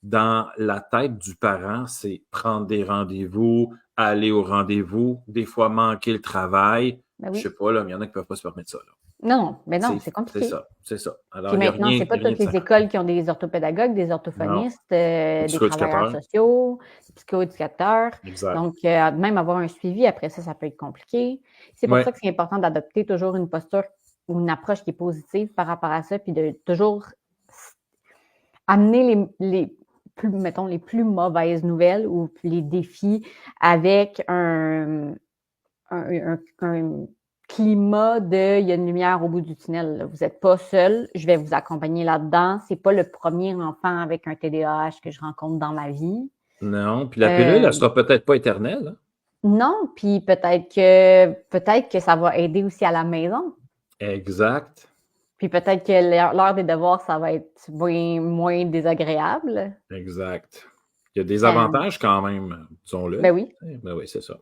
dans la tête du parent, c'est prendre des rendez-vous, aller au rendez-vous, des fois manquer le travail, Ben je oui. sais pas, là, mais il y en a qui peuvent pas se permettre ça, là. Non, mais non, c'est compliqué. C'est ça. Alors, Puis il n'y a maintenant, c'est pas rien toutes de les ça. écoles qui ont des orthopédagogues, des Non, orthophonistes, des des travailleurs psychoéducateurs. sociaux, des psychoéducateurs. Exact. Donc, même avoir un suivi après ça, ça peut être compliqué. C'est pour ça que c'est important d'adopter toujours une posture ou une approche qui est positive par rapport à ça, puis de toujours amener les plus mauvaises nouvelles ou les défis avec un climat de il y a une lumière au bout du tunnel. Là. Vous n'êtes pas seul, je vais vous accompagner là-dedans. C'est pas le premier enfant avec un TDAH que je rencontre dans ma vie. Non, puis la pilule, elle sera peut-être pas éternelle. Hein? Non, puis peut-être que ça va aider aussi à la maison. Exact. Puis peut-être que l'heure des devoirs, ça va être moins désagréable. Exact. Il y a des avantages quand même, disons-le. Ben oui. Ben oui, c'est ça.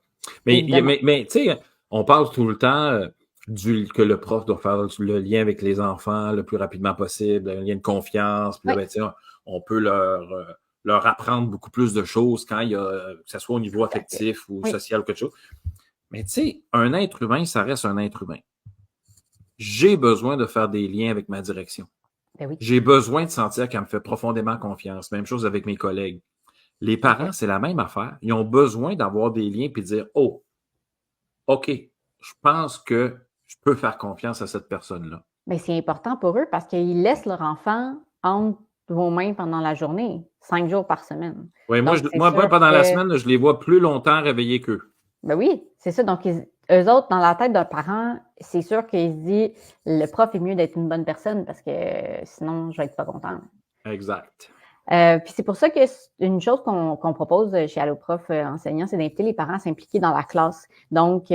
Mais tu sais, on parle tout le temps que le prof doit faire le lien avec les enfants le plus rapidement possible, un lien de confiance. Puis là, ben, on peut leur apprendre beaucoup plus de choses quand il y a, que ce soit au niveau affectif ou social ou quelque chose. Mais tu sais, un être humain, ça reste un être humain. J'ai besoin de faire des liens avec ma direction. Ben oui. J'ai besoin de sentir qu'elle me fait profondément confiance. Même chose avec mes collègues. Les parents, c'est la même affaire. Ils ont besoin d'avoir des liens et de dire, oh, OK, je pense que je peux faire confiance à cette personne-là. Mais c'est important pour eux parce qu'ils laissent leur enfant entre vos mains pendant la journée, 5 jours par semaine. Oui, moi, pendant la semaine, je les vois plus longtemps réveillés qu'eux. Ben oui, c'est ça. Donc, eux autres, dans la tête d'un parent, c'est sûr qu'ils se disent le prof est mieux d'être une bonne personne parce que sinon, je vais être pas content. Exact. Puis c'est pour ça que une chose qu'on propose chez Alloprof enseignants, c'est d'inviter les parents à s'impliquer dans la classe. Donc,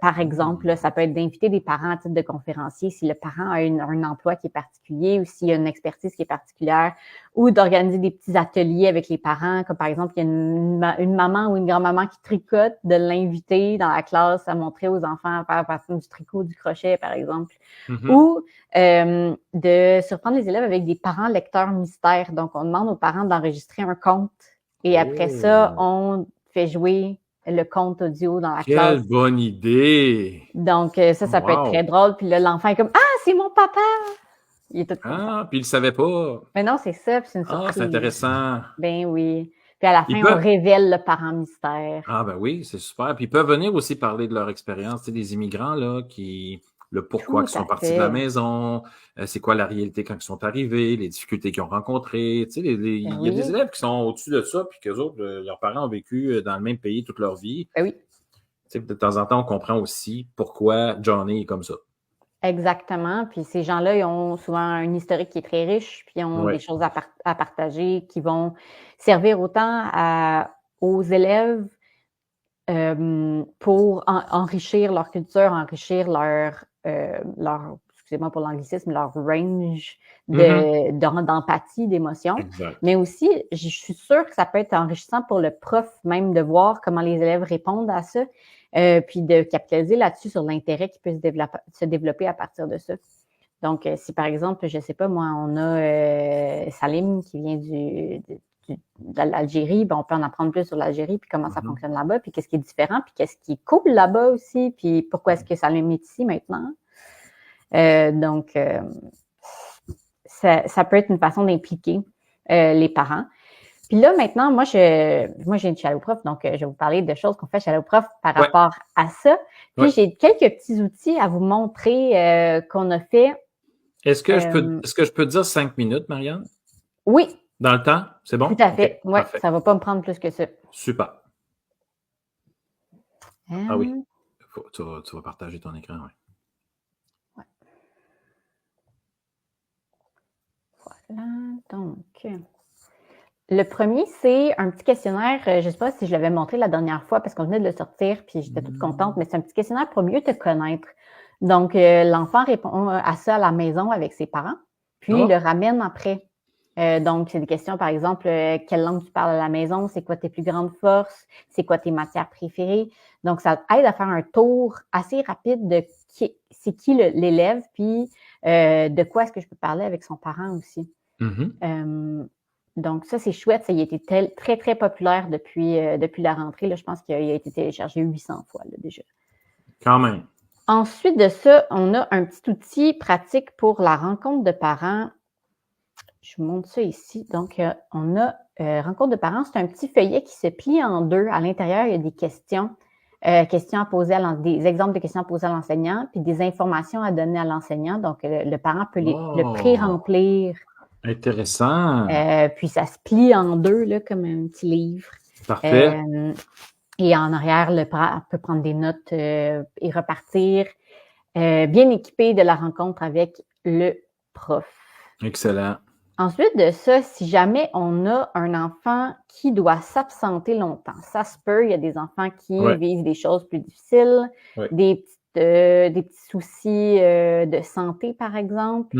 par exemple, là, ça peut être d'inviter des parents à titre de conférencier si le parent a un emploi qui est particulier ou s'il y a une expertise qui est particulière, ou d'organiser des petits ateliers avec les parents, comme par exemple, il y a une maman ou une grand-maman qui tricote, de l'inviter dans la classe à montrer aux enfants à faire à partir du tricot, du crochet, par exemple. Ou de surprendre les élèves avec des parents lecteurs mystères. Donc, on demande aux parents d'enregistrer un conte et après ça, on fait jouer le conte audio dans la classe. Quelle bonne idée! Donc, ça peut être très drôle. Puis là, l'enfant est comme « Ah, c'est mon papa! » Il est tout content. Ah, puis il le savait pas. Mais non, c'est ça, puis c'est une surprise. Ah, c'est intéressant. Ben oui. Puis à la fin, on révèle le parent mystère. Ah ben oui, c'est super. Puis ils peuvent venir aussi parler de leur expérience, tu sais, des immigrants, là, le pourquoi ils sont partis de la maison, c'est quoi la réalité quand ils sont arrivés, les difficultés qu'ils ont rencontrées. Tu sais, il y a des élèves qui sont au-dessus de ça, puis qu'eux autres, leurs parents ont vécu dans le même pays toute leur vie. Ben oui. Tu sais, de temps en temps, on comprend aussi pourquoi Johnny est comme ça. Exactement. Puis ces gens-là, ils ont souvent un historique qui est très riche, puis ils ont des choses à partager qui vont servir autant aux élèves pour enrichir leur culture, enrichir leur excusez-moi pour l'anglicisme, leur range d'empathie, d'émotion. Mais aussi, je suis sûre que ça peut être enrichissant pour le prof même de voir comment les élèves répondent à ça, puis de capitaliser là-dessus sur l'intérêt qui peut se développer à partir de ça. Donc, si par exemple, je sais pas, moi, on a Salim qui vient de l'Algérie, ben on peut en apprendre plus sur l'Algérie, puis comment ça fonctionne là-bas, puis qu'est-ce qui est différent, puis qu'est-ce qui est cool là-bas aussi, puis pourquoi est-ce que Salim est ici maintenant. Donc, ça peut être une façon d'impliquer les parents. Puis là, maintenant, moi, je viens de chez Alloprof, donc je vais vous parler de choses qu'on fait chez Alloprof par rapport à ça. Puis j'ai quelques petits outils à vous montrer qu'on a fait. Est-ce que je peux te dire 5 minutes, Marianne? Oui. Dans le temps? C'est bon? Tout à fait. Oui, ça ne va pas me prendre plus que ça. Super. Ah oui. Tu vas partager ton écran, oui. Voilà, donc... Le premier, c'est un petit questionnaire, je ne sais pas si je l'avais montré la dernière fois parce qu'on venait de le sortir puis j'étais toute contente, mais c'est un petit questionnaire pour mieux te connaître. Donc, l'enfant répond à ça à la maison avec ses parents, puis il le ramène après. Donc, c'est des questions, par exemple, quelle langue tu parles à la maison, c'est quoi tes plus grandes forces, c'est quoi tes matières préférées. Donc, ça aide à faire un tour assez rapide de c'est qui l'élève, puis de quoi est-ce que je peux parler avec son parent aussi. Donc, ça, c'est chouette. Ça a été très, très populaire depuis la rentrée. Là, je pense qu'il a été téléchargé 800 fois là, déjà. Quand même. Ensuite de ça, on a un petit outil pratique pour la rencontre de parents. Je vous montre ça ici. Donc, on a rencontre de parents. C'est un petit feuillet qui se plie en deux. À l'intérieur, il y a des questions à poser des exemples de questions à poser à l'enseignant, puis des informations à donner à l'enseignant. Donc, le parent peut le pré-remplir. Intéressant. Puis ça se plie en deux, là, comme un petit livre. Parfait. Et en arrière, le parent peut prendre des notes et repartir bien équipé de la rencontre avec le prof. Excellent. Ensuite de ça, si jamais on a un enfant qui doit s'absenter longtemps, ça se peut, il y a des enfants qui vivent des choses plus difficiles, des petits soucis de santé, par exemple.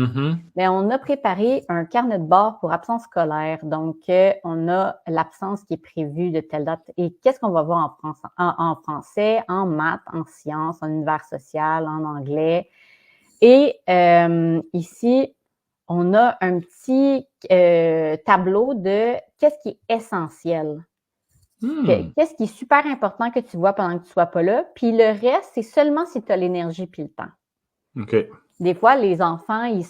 Mais on a préparé un carnet de bord pour absence scolaire. Donc, on a l'absence qui est prévue de telle date. Et qu'est-ce qu'on va voir en français, en maths, en sciences, en univers social, en anglais. Et ici, on a un petit tableau de qu'est-ce qui est essentiel. Qu'est-ce qui est super important que tu vois pendant que tu ne sois pas là. Puis le reste, c'est seulement si tu as l'énergie puis le temps. OK. Des fois, les enfants, ils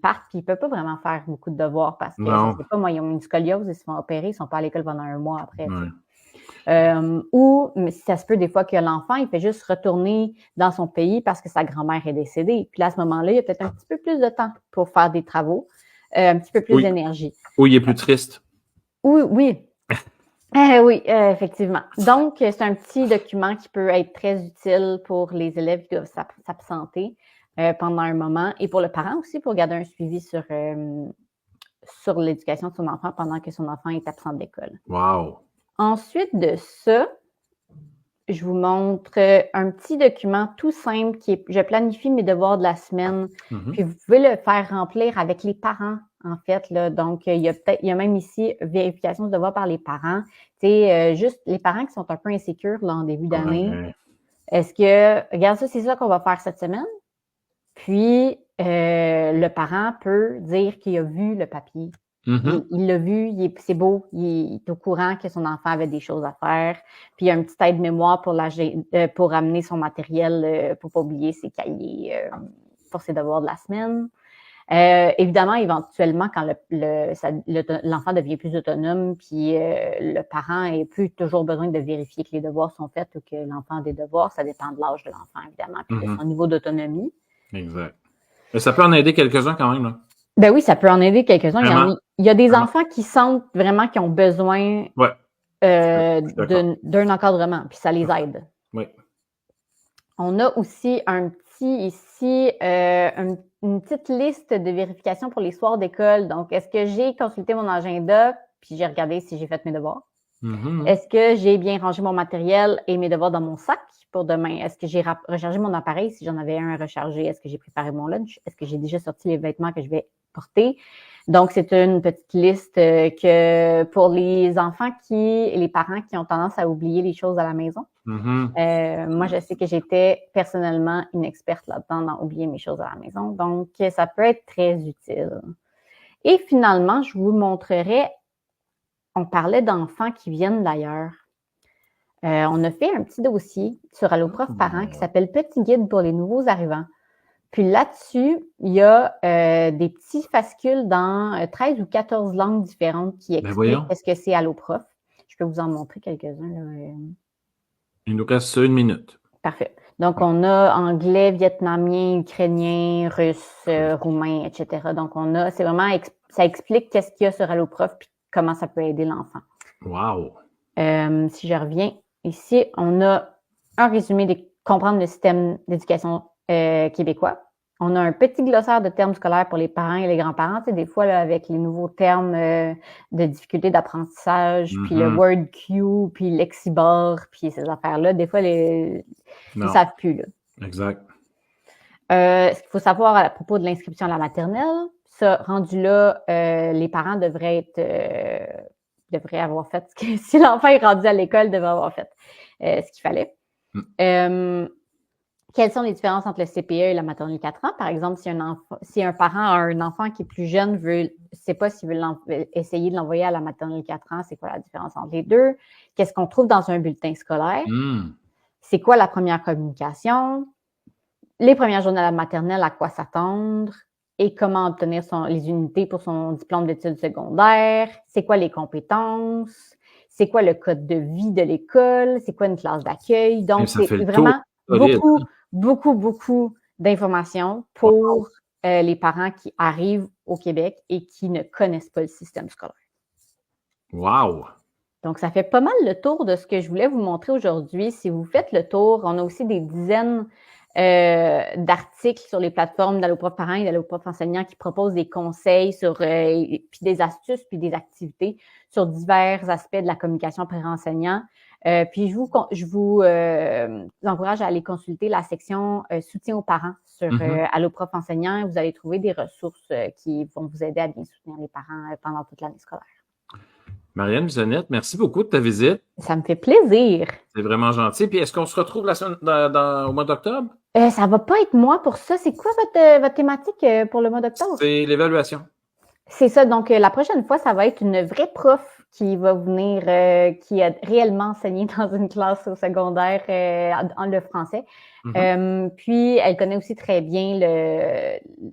partent puis ils ne peuvent pas vraiment faire beaucoup de devoirs parce que, je sais pas, moi, ils ont une scoliose, ils se font opérer, ils ne sont pas à l'école pendant un mois après. Ou, mais ça se peut des fois que l'enfant, il fait juste retourner dans son pays parce que sa grand-mère est décédée. Puis là, à ce moment-là, il y a peut-être un petit peu plus de temps pour faire des travaux, un petit peu plus d'énergie. Ou il est plus triste. Oui, effectivement. Donc, c'est un petit document qui peut être très utile pour les élèves qui doivent s'absenter pendant un moment et pour le parent aussi, pour garder un suivi sur sur l'éducation de son enfant pendant que son enfant est absent de l'école. Wow! Ensuite de ça, je vous montre un petit document tout simple qui est « Je planifie mes devoirs de la semaine ». Puis vous pouvez le faire remplir avec les parents, en fait. Là. Donc, il y a même ici vérification de devoirs par les parents. C'est juste les parents qui sont un peu insécures là, en début d'année. Ouais. Est-ce que, regarde ça, c'est ça qu'on va faire cette semaine? Puis, le parent peut dire qu'il a vu le papier. Il l'a vu, c'est beau, il est au courant que son enfant avait des choses à faire. Puis, il y a un petit aide-mémoire pour amener son matériel, pour ne pas oublier ses cahiers pour ses devoirs de la semaine. Évidemment, éventuellement, quand l'enfant devient plus autonome, puis le parent n'a plus toujours besoin de vérifier que les devoirs sont faits ou que l'enfant a des devoirs, ça dépend de l'âge de l'enfant, évidemment, puis de son niveau d'autonomie. Exact. Mais ça peut en aider quelques-uns quand même, là. Ben oui, ça peut en aider quelques-uns. Vraiment? Il y a des enfants qui sentent vraiment qu'ils ont besoin d'un encadrement, puis ça les aide. Oui. On a aussi un petit ici, une petite liste de vérification pour les soirs d'école. Donc, est-ce que j'ai consulté mon agenda, puis j'ai regardé si j'ai fait mes devoirs? Est-ce que j'ai bien rangé mon matériel et mes devoirs dans mon sac pour demain? Est-ce que j'ai rechargé mon appareil si j'en avais un à recharger? Est-ce que j'ai préparé mon lunch? Est-ce que j'ai déjà sorti les vêtements que je vais porter? Donc, c'est une petite liste que pour les enfants et les parents qui ont tendance à oublier les choses à la maison. Moi, je sais que j'étais personnellement une experte là-dedans dans oublier mes choses à la maison. Donc, ça peut être très utile. Et finalement, je vous montrerai, on parlait d'enfants qui viennent d'ailleurs. On a fait un petit dossier sur Alloprof Parents qui s'appelle « Petit guide pour les nouveaux arrivants ». Puis là-dessus, il y a des petits fascicules dans 13 ou 14 langues différentes qui expliquent ce que c'est Alloprof. Je peux vous en montrer quelques-uns. Là. Il nous reste 1 minute. Parfait. Donc, on a anglais, vietnamien, ukrainien, russe, roumain, etc. Donc, c'est vraiment, ça explique qu'est-ce qu'il y a sur Alloprof puis comment ça peut aider l'enfant. Wow! Si je reviens ici, on a un résumé de comprendre le système d'éducation québécois. On a un petit glossaire de termes scolaires pour les parents et les grands-parents. Tu sais, des fois, là, avec les nouveaux termes de difficulté d'apprentissage, puis le WordQ, puis Lexibar, puis ces affaires-là, des fois, ils ne savent plus. Là. Exact. Ce qu'il faut savoir à propos de l'inscription à la maternelle, ça, rendu là, les parents devraient avoir fait si l'enfant est rendu à l'école, devrait avoir fait ce qu'il fallait. Quelles sont les différences entre le CPE et la maternelle 4 ans? Par exemple, si un parent a un enfant qui est plus jeune, ne sait pas s'il veut essayer de l'envoyer à la maternelle 4 ans, c'est quoi la différence entre les deux? Qu'est-ce qu'on trouve dans un bulletin scolaire? C'est quoi la première communication? Les premières journées à la maternelle, à quoi s'attendre? Et comment obtenir les unités pour son diplôme d'études secondaires? C'est quoi les compétences? C'est quoi le code de vie de l'école? C'est quoi une classe d'accueil? Donc, c'est vraiment beaucoup d'informations pour les parents qui arrivent au Québec et qui ne connaissent pas le système scolaire. Wow! Donc, ça fait pas mal le tour de ce que je voulais vous montrer aujourd'hui. Si vous faites le tour, on a aussi des dizaines d'articles sur les plateformes d'Alloprof Parents et d'Alloprof Enseignants qui proposent des conseils puis des astuces, puis des activités sur divers aspects de la communication pré-enseignant. Puis je vous encourage à aller consulter la section soutien aux parents sur Alloprof Enseignant. Vous allez trouver des ressources qui vont vous aider à bien soutenir les parents pendant toute l'année scolaire. Marianne Bissonnette, merci beaucoup de ta visite. Ça me fait plaisir. C'est vraiment gentil. Puis est-ce qu'on se retrouve la semaine au mois d'octobre? Ça va pas être moi pour ça. C'est quoi votre thématique pour le mois d'octobre? C'est l'évaluation. C'est ça. Donc, la prochaine fois, ça va être une vraie prof qui va venir, qui a réellement enseigné dans une classe au secondaire en le français. Puis, elle connaît aussi très bien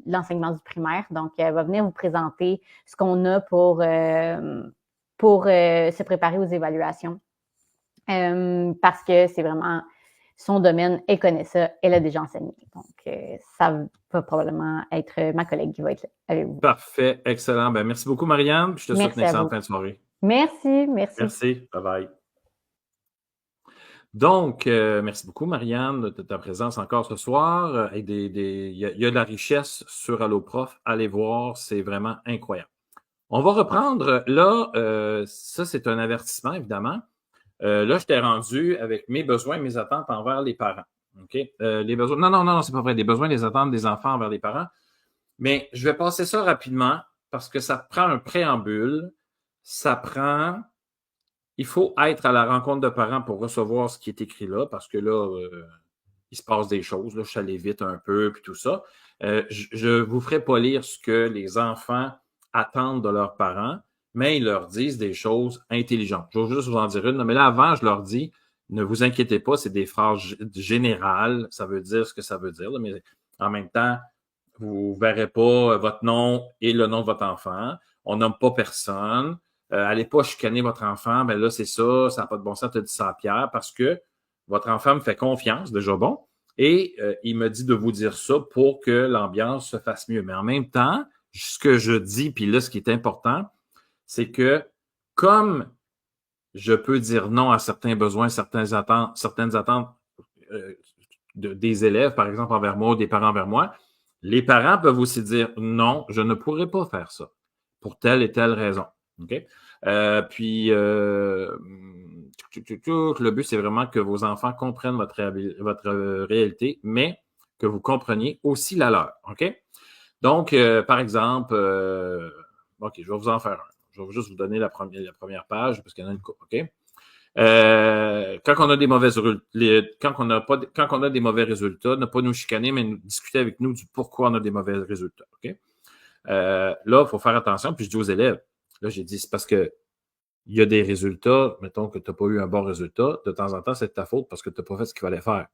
l'enseignement du primaire. Donc, elle va venir vous présenter ce qu'on a pour se préparer aux évaluations. Parce que c'est vraiment son domaine, elle connaît ça, elle a déjà enseigné. Donc, ça va probablement être ma collègue qui va être là avec vous. Parfait, excellent. Ben, merci beaucoup, Marianne. Je te souhaite une excellente fin de soirée. Merci. Merci, bye-bye. Donc, merci beaucoup, Marianne, de ta présence encore ce soir. Il y a de la richesse sur Alloprof. Allez voir, c'est vraiment incroyable. On va reprendre. Là, ça, c'est un avertissement, évidemment. Là, je t'ai rendu avec mes besoins et mes attentes envers les parents. OK? Les besoins. Non, c'est pas vrai. Les besoins et les attentes des enfants envers les parents. Mais je vais passer ça rapidement parce que ça prend un préambule. Ça prend. Il faut être à la rencontre de parents pour recevoir ce qui est écrit là, parce que là, il se passe des choses. Là, je suis allé vite un peu, puis tout ça. Je ne vous ferai pas lire ce que les enfants attendent de leurs parents, mais ils leur disent des choses intelligentes. Je vais juste vous en dire une. Mais là, avant, je leur dis, ne vous inquiétez pas, c'est des phrases générales. Ça veut dire ce que ça veut dire, là, mais en même temps, vous ne verrez pas votre nom et le nom de votre enfant. On nomme pas personne. Allez pas chicaner votre enfant. Ben là, c'est ça n'a pas de bon sens, tu as dit ça à Pierre, parce que votre enfant me fait confiance, déjà bon, et il me dit de vous dire ça pour que l'ambiance se fasse mieux. Mais en même temps, ce que je dis, puis là, ce qui est important, c'est que comme je peux dire non à certains besoins, certaines attentes des élèves, par exemple, envers moi ou des parents envers moi, les parents peuvent aussi dire non, je ne pourrais pas faire ça pour telle et telle raison. OK? Puis, le but, c'est vraiment que vos enfants comprennent votre réalité, mais que vous compreniez aussi la leur. OK? Donc, par exemple, OK, je vais vous en faire un. Je vais juste vous donner la première page parce qu'il y en a une couple. OK? Quand on a des mauvais quand on a des mauvais résultats, ne pas nous chicaner, mais discuter avec nous du pourquoi on a des mauvais résultats. OK? Là, il faut faire attention. Puis je dis aux élèves, là, j'ai dit, c'est parce que il y a des résultats, mettons que tu n'as pas eu un bon résultat, de temps en temps, c'est de ta faute parce que tu n'as pas fait ce qu'il fallait faire.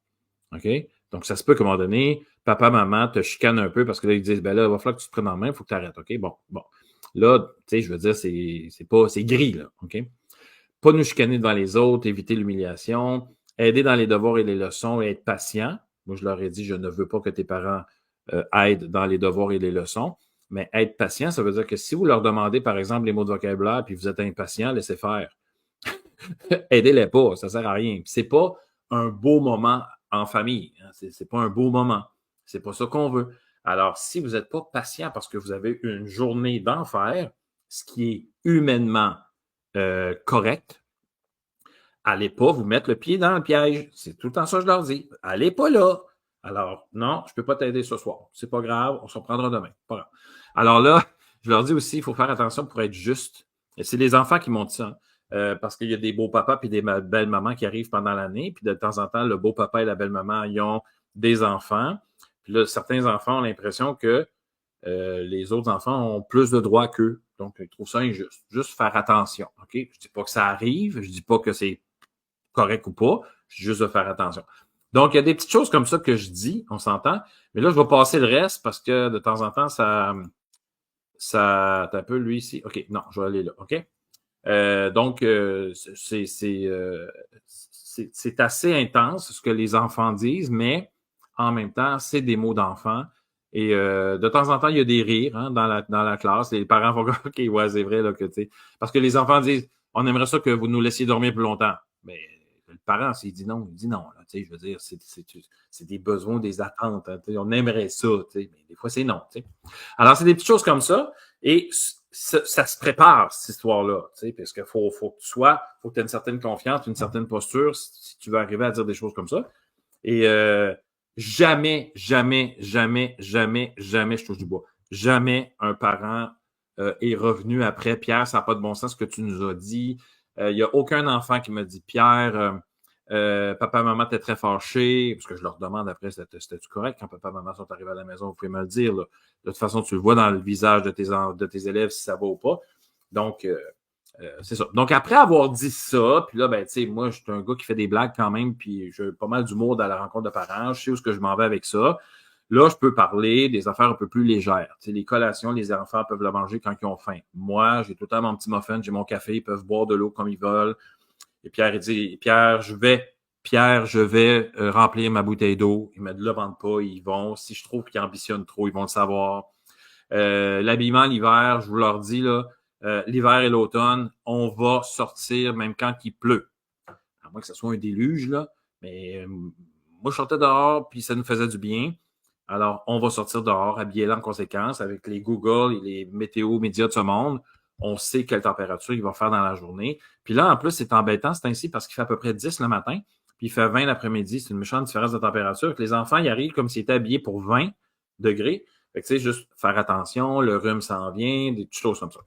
OK? Donc, ça se peut qu'à un moment donné, papa, maman te chicanent un peu parce que là, ils disent, ben là, il va falloir que tu te prennes en main, il faut que tu arrêtes. OK? Bon. Là, tu sais, je veux dire, c'est gris, là. OK? Pas nous chicaner devant les autres, éviter l'humiliation, aider dans les devoirs et les leçons et être patient. Moi, je leur ai dit, je ne veux pas que tes parents aident dans les devoirs et les leçons. Mais être patient, ça veut dire que si vous leur demandez, par exemple, les mots de vocabulaire, puis vous êtes impatient, laissez faire. Aidez-les pas, ça sert à rien. C'est pas un beau moment en famille. Hein. C'est pas un beau moment. C'est pas ça qu'on veut. Alors, si vous n'êtes pas patient parce que vous avez une journée d'enfer, ce qui est humainement correct, allez pas vous mettre le pied dans le piège. C'est tout le temps ça que je leur dis. Allez pas là. Alors, non, je peux pas t'aider ce soir. C'est pas grave, on s'en prendra demain. Pas grave. Alors là, je leur dis aussi, il faut faire attention pour être juste. Et c'est les enfants qui m'ont dit ça. Parce qu'il y a des beaux papas et des belles mamans qui arrivent pendant l'année. Puis de temps en temps, le beau papa et la belle maman, ils ont des enfants. Puis là, certains enfants ont l'impression que les autres enfants ont plus de droits qu'eux. Donc, ils trouvent ça injuste. Juste faire attention. OK? Je ne dis pas que ça arrive. Je ne dis pas que c'est correct ou pas. Je dis juste de faire attention. Donc, il y a des petites choses comme ça que je dis, on s'entend. Mais là, je vais passer le reste parce que de temps en temps, ça t'as un peu lui ici. OK, non, je vais aller là. OK? Donc, c'est assez intense ce que les enfants disent, mais en même temps, c'est des mots d'enfants. Et de temps en temps, il y a des rires hein, dans la classe. Les parents vont dire OK, ouais, c'est vrai, là, que tu sais. Parce que les enfants disent on aimerait ça que vous nous laissiez dormir plus longtemps. Mais le parent, s'il dit non, il dit non. Là, je veux dire, c'est des besoins, des attentes. Hein, on aimerait ça, mais des fois, c'est non. T'sais. Alors, c'est des petites choses comme ça. Et ça se prépare, cette histoire-là, parce qu'il faut que tu aies une certaine confiance, une certaine posture si tu veux arriver à dire des choses comme ça. Et jamais, je touche du bois, jamais un parent est revenu après, Pierre, ça n'a pas de bon sens ce que tu nous as dit. Il n'y a aucun enfant qui m'a dit, Pierre, papa, maman, t'es très fâché, parce que je leur demande après, c'était-tu correct quand papa, maman sont arrivés à la maison, vous pouvez me le dire. Là. De toute façon, tu le vois dans le visage de tes élèves si ça va ou pas. Donc, c'est ça. Donc, après avoir dit ça, puis là, ben, tu sais, moi, je suis un gars qui fait des blagues quand même, puis j'ai pas mal d'humour dans la rencontre de parents, je sais où est-ce que je m'en vais avec ça. Là, je peux parler des affaires un peu plus légères. Tu sais, les collations, les enfants peuvent le manger quand ils ont faim. Moi, j'ai tout le temps mon petit muffin, j'ai mon café, ils peuvent boire de l'eau comme ils veulent. Et Pierre, il dit, Pierre, je vais remplir ma bouteille d'eau. Ils me le vendent pas, ils vont. Si je trouve qu'ils ambitionnent trop, ils vont le savoir. L'habillement l'hiver, je vous leur dis, là, l'hiver et l'automne, on va sortir même quand il pleut. À moins que ce soit un déluge, là. Mais moi, je sortais dehors, puis ça nous faisait du bien. Alors, on va sortir dehors, habillés là en conséquence, avec les Google et les météo médias de ce monde. On sait quelle température il va faire dans la journée. Puis là, en plus, c'est embêtant, c'est ainsi parce qu'il fait à peu près 10 le matin, puis il fait 20 l'après-midi. C'est une méchante différence de température. Que les enfants, ils arrivent comme s'ils étaient habillés pour 20 degrés. Fait que, tu sais, juste faire attention, le rhume s'en vient, des petites choses comme ça.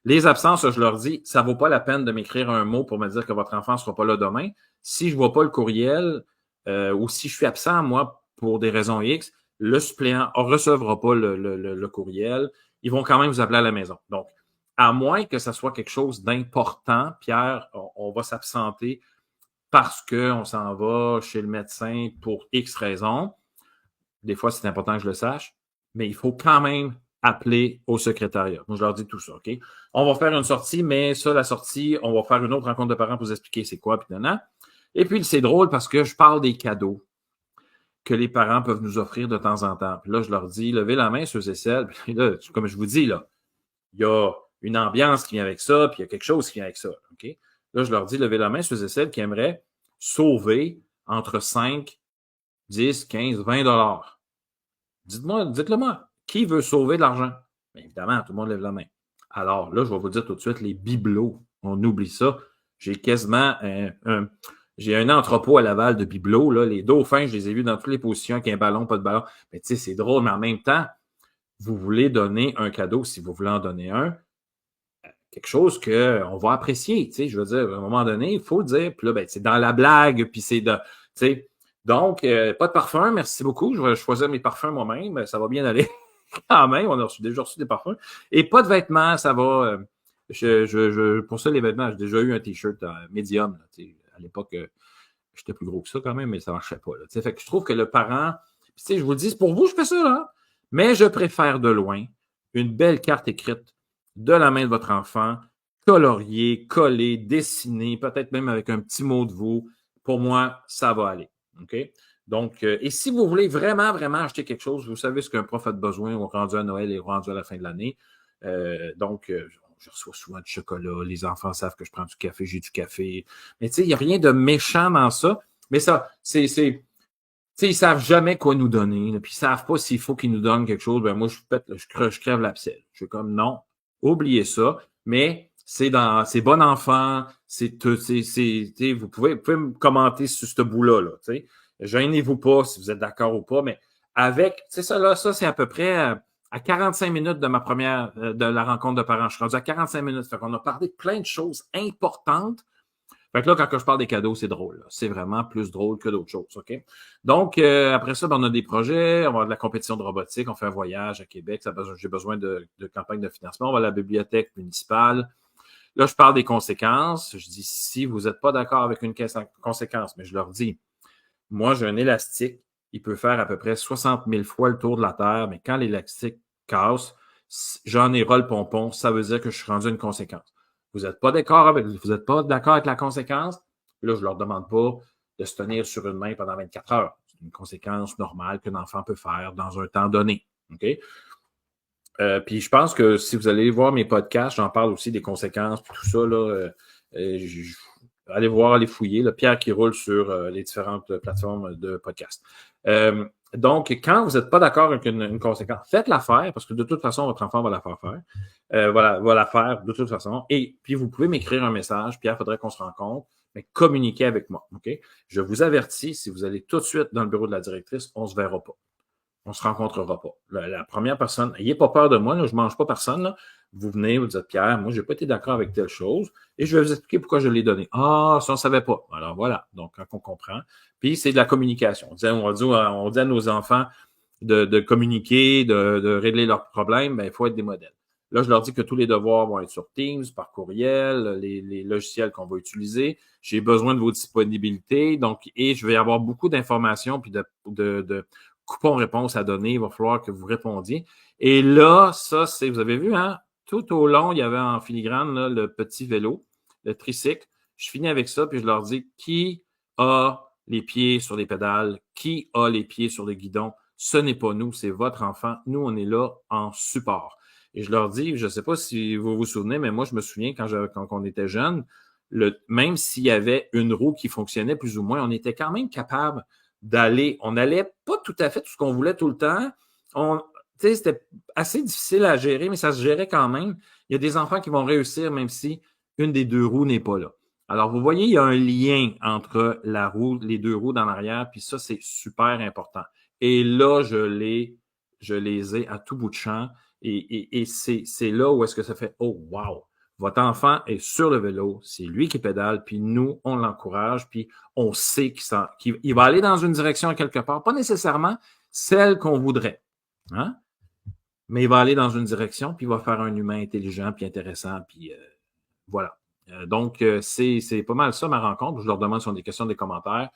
Les absences, je leur dis, ça vaut pas la peine de m'écrire un mot pour me dire que votre enfant ne sera pas là demain. Si je vois pas le courriel ou si je suis absent, moi, pour des raisons X, le suppléant ne recevra pas le courriel. Ils vont quand même vous appeler à la maison. Donc, à moins que ça soit quelque chose d'important, Pierre, on va s'absenter parce qu'on s'en va chez le médecin pour X raisons. Des fois, c'est important que je le sache, mais il faut quand même appeler au secrétariat. Moi, je leur dis tout ça, OK? On va faire une sortie, mais ça, la sortie, on va faire une autre rencontre de parents pour vous expliquer c'est quoi, puis nanana. Et puis, c'est drôle parce que je parle des cadeaux que les parents peuvent nous offrir de temps en temps. Puis là, je leur dis, levez la main, ceux et celles. Puis là, comme je vous dis, là, il y a une ambiance qui vient avec ça, puis il y a quelque chose qui vient avec ça, OK? Là, je leur dis, levez la main, ceux et celles qui aimeraient sauver entre 5, 10, 15, 20 $. Dites-le moi. Qui veut sauver de l'argent? Bien évidemment, tout le monde lève la main. Alors là, je vais vous dire tout de suite, les bibelots, on oublie ça. J'ai quasiment j'ai un entrepôt à Laval de bibelots. Là. Les dauphins, je les ai vus dans toutes les positions, avec un ballon, pas de ballon. Mais tu sais, c'est drôle, mais en même temps, vous voulez donner un cadeau, si vous voulez en donner un, quelque chose qu'on va apprécier. Tu sais, je veux dire, à un moment donné, il faut le dire. Puis là, ben, c'est dans la blague, puis c'est de. Tu sais, donc, pas de parfum, merci beaucoup. Je vais choisir mes parfums moi-même. Ça va bien aller quand même. On a déjà reçu des parfums. Et pas de vêtements, ça va. Pour ça, les vêtements, j'ai déjà eu un T-shirt médium. Là, à l'époque, j'étais plus gros que ça quand même, mais ça ne marchait pas. Là, fait que je trouve que le parent, je vous le dis, c'est pour vous, je fais ça, là. Mais je préfère de loin une belle carte écrite de la main de votre enfant, coloriée, collée, dessinée, peut-être même avec un petit mot de vous. Pour moi, ça va aller. OK? Donc, et si vous voulez vraiment, vraiment acheter quelque chose, vous savez ce qu'un prof a de besoin, on rendu à Noël et rendu à la fin de l'année. Je reçois souvent du chocolat, les enfants savent que je prends du café, j'ai du café. Mais tu sais, il n'y a rien de méchant dans ça. Mais ça, tu sais, ils savent jamais quoi nous donner, là, puis ils savent pas s'il faut qu'ils nous donnent quelque chose. Ben moi, je crève l'abcès. Je suis comme, non, oubliez ça. Mais c'est bon enfant, vous pouvez me commenter sur ce bout-là, là, tu sais. Gênez-vous pas si vous êtes d'accord ou pas, mais avec, tu sais, ça, là, ça, c'est à peu près à 45 minutes de ma première, de la rencontre de parents. Je suis rendu à 45 minutes. Fait qu'on a parlé de plein de choses importantes. Fait que là, quand je parle des cadeaux, c'est drôle. Là. C'est vraiment plus drôle que d'autres choses, OK? Donc, après ça, on a des projets, on va avoir de la compétition de robotique, on fait un voyage à Québec, j'ai besoin de campagne de financement, on va à la bibliothèque municipale. Là, je parle des conséquences. Je dis, si vous n'êtes pas d'accord avec une conséquence, mais je leur dis, moi, j'ai un élastique, il peut faire à peu près 60 000 fois le tour de la Terre, mais quand l'élastique casse, j'en ai ras le pompon, ça veut dire que je suis rendu à une conséquence. Vous n'êtes pas d'accord avec la conséquence? Là, je ne leur demande pas de se tenir sur une main pendant 24 heures. C'est une conséquence normale qu'un enfant peut faire dans un temps donné. OK? Puis je pense que si vous allez voir mes podcasts, j'en parle aussi des conséquences, puis tout ça, là, allez voir, allez fouiller. Là, Pierre qui roule sur les différentes plateformes de podcast. Donc, quand vous n'êtes pas d'accord avec une conséquence, faites-la faire, parce que de toute façon, votre enfant va la faire faire. Va la faire de toute façon. Et puis, vous pouvez m'écrire un message. Pierre, il faudrait qu'on se rencontre, mais communiquez avec moi. OK? Je vous avertis, si vous allez tout de suite dans le bureau de la directrice, on ne se verra pas. On ne se rencontrera pas. La première personne, n'ayez pas peur de moi, là, je ne mange pas personne. Là. Vous venez, vous dites, Pierre, moi, je n'ai pas été d'accord avec telle chose et je vais vous expliquer pourquoi je l'ai donné. Ah, ça, on ne savait pas. Alors voilà, donc quand on comprend. Puis, c'est de la communication. On dit à nos enfants de communiquer, de régler leurs problèmes, il faut être des modèles. Là, je leur dis que tous les devoirs vont être sur Teams, par courriel, les logiciels qu'on va utiliser. J'ai besoin de vos disponibilités. Donc, et je vais avoir beaucoup d'informations puis de coupons-réponses à donner. Il va falloir que vous répondiez. Et là, ça, vous avez vu, hein? Tout au long, il y avait en filigrane là, le petit vélo, le tricycle. Je finis avec ça, puis je leur dis qui a les pieds sur les pédales, qui a les pieds sur le guidon. Ce n'est pas nous, c'est votre enfant. Nous, on est là en support. Et je leur dis, je ne sais pas si vous vous souvenez, mais moi, je me souviens quand on était jeune, même s'il y avait une roue qui fonctionnait plus ou moins, on était quand même capable d'aller. On n'allait pas tout à fait tout ce qu'on voulait tout le temps. c'était assez difficile à gérer, mais ça se gérait quand même. Il y a des enfants qui vont réussir même si une des deux roues n'est pas là. Alors, vous voyez, il y a un lien entre la roue, les deux roues dans l'arrière, puis ça, c'est super important. Et là, je les ai à tout bout de champ. Et c'est là où est-ce que ça fait « Oh, wow! » Votre enfant est sur le vélo, c'est lui qui pédale, puis nous, on l'encourage, puis on sait qu'il va aller dans une direction quelque part, pas nécessairement celle qu'on voudrait, hein? Mais il va aller dans une direction, puis il va faire un humain intelligent, puis intéressant, puis voilà. Donc, c'est pas mal ça, ma rencontre. Je leur demande si on a des questions, des commentaires.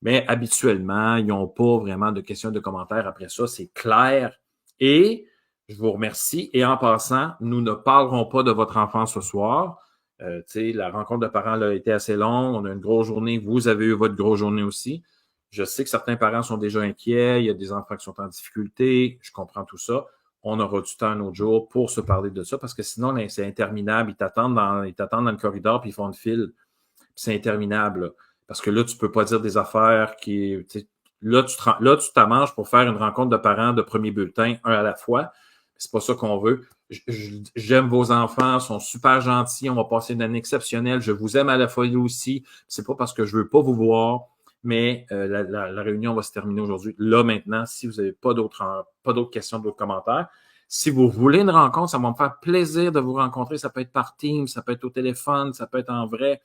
Mais habituellement, ils n'ont pas vraiment de questions, de commentaires. Après ça, c'est clair. Et je vous remercie. Et en passant, nous ne parlerons pas de votre enfant ce soir. La rencontre de parents là, a été assez longue. On a une grosse journée. Vous avez eu votre grosse journée aussi. Je sais que certains parents sont déjà inquiets. Il y a des enfants qui sont en difficulté. Je comprends tout ça. On aura du temps un autre jour pour se parler de ça parce que sinon, c'est interminable. Ils t'attendent dans le corridor puis ils font une file. C'est interminable. Là. Parce que là, tu peux pas dire des affaires qui... Là, tu t'amanges pour faire une rencontre de parents de premier bulletin, un à la fois. C'est pas ça qu'on veut. J'aime vos enfants, ils sont super gentils, on va passer une année exceptionnelle. Je vous aime à la folie aussi. C'est pas parce que je veux pas vous voir, mais la réunion va se terminer aujourd'hui. Là, maintenant, si vous n'avez pas d'autres questions, d'autres commentaires, si vous voulez une rencontre, ça va me faire plaisir de vous rencontrer. Ça peut être par Teams, ça peut être au téléphone, ça peut être en vrai.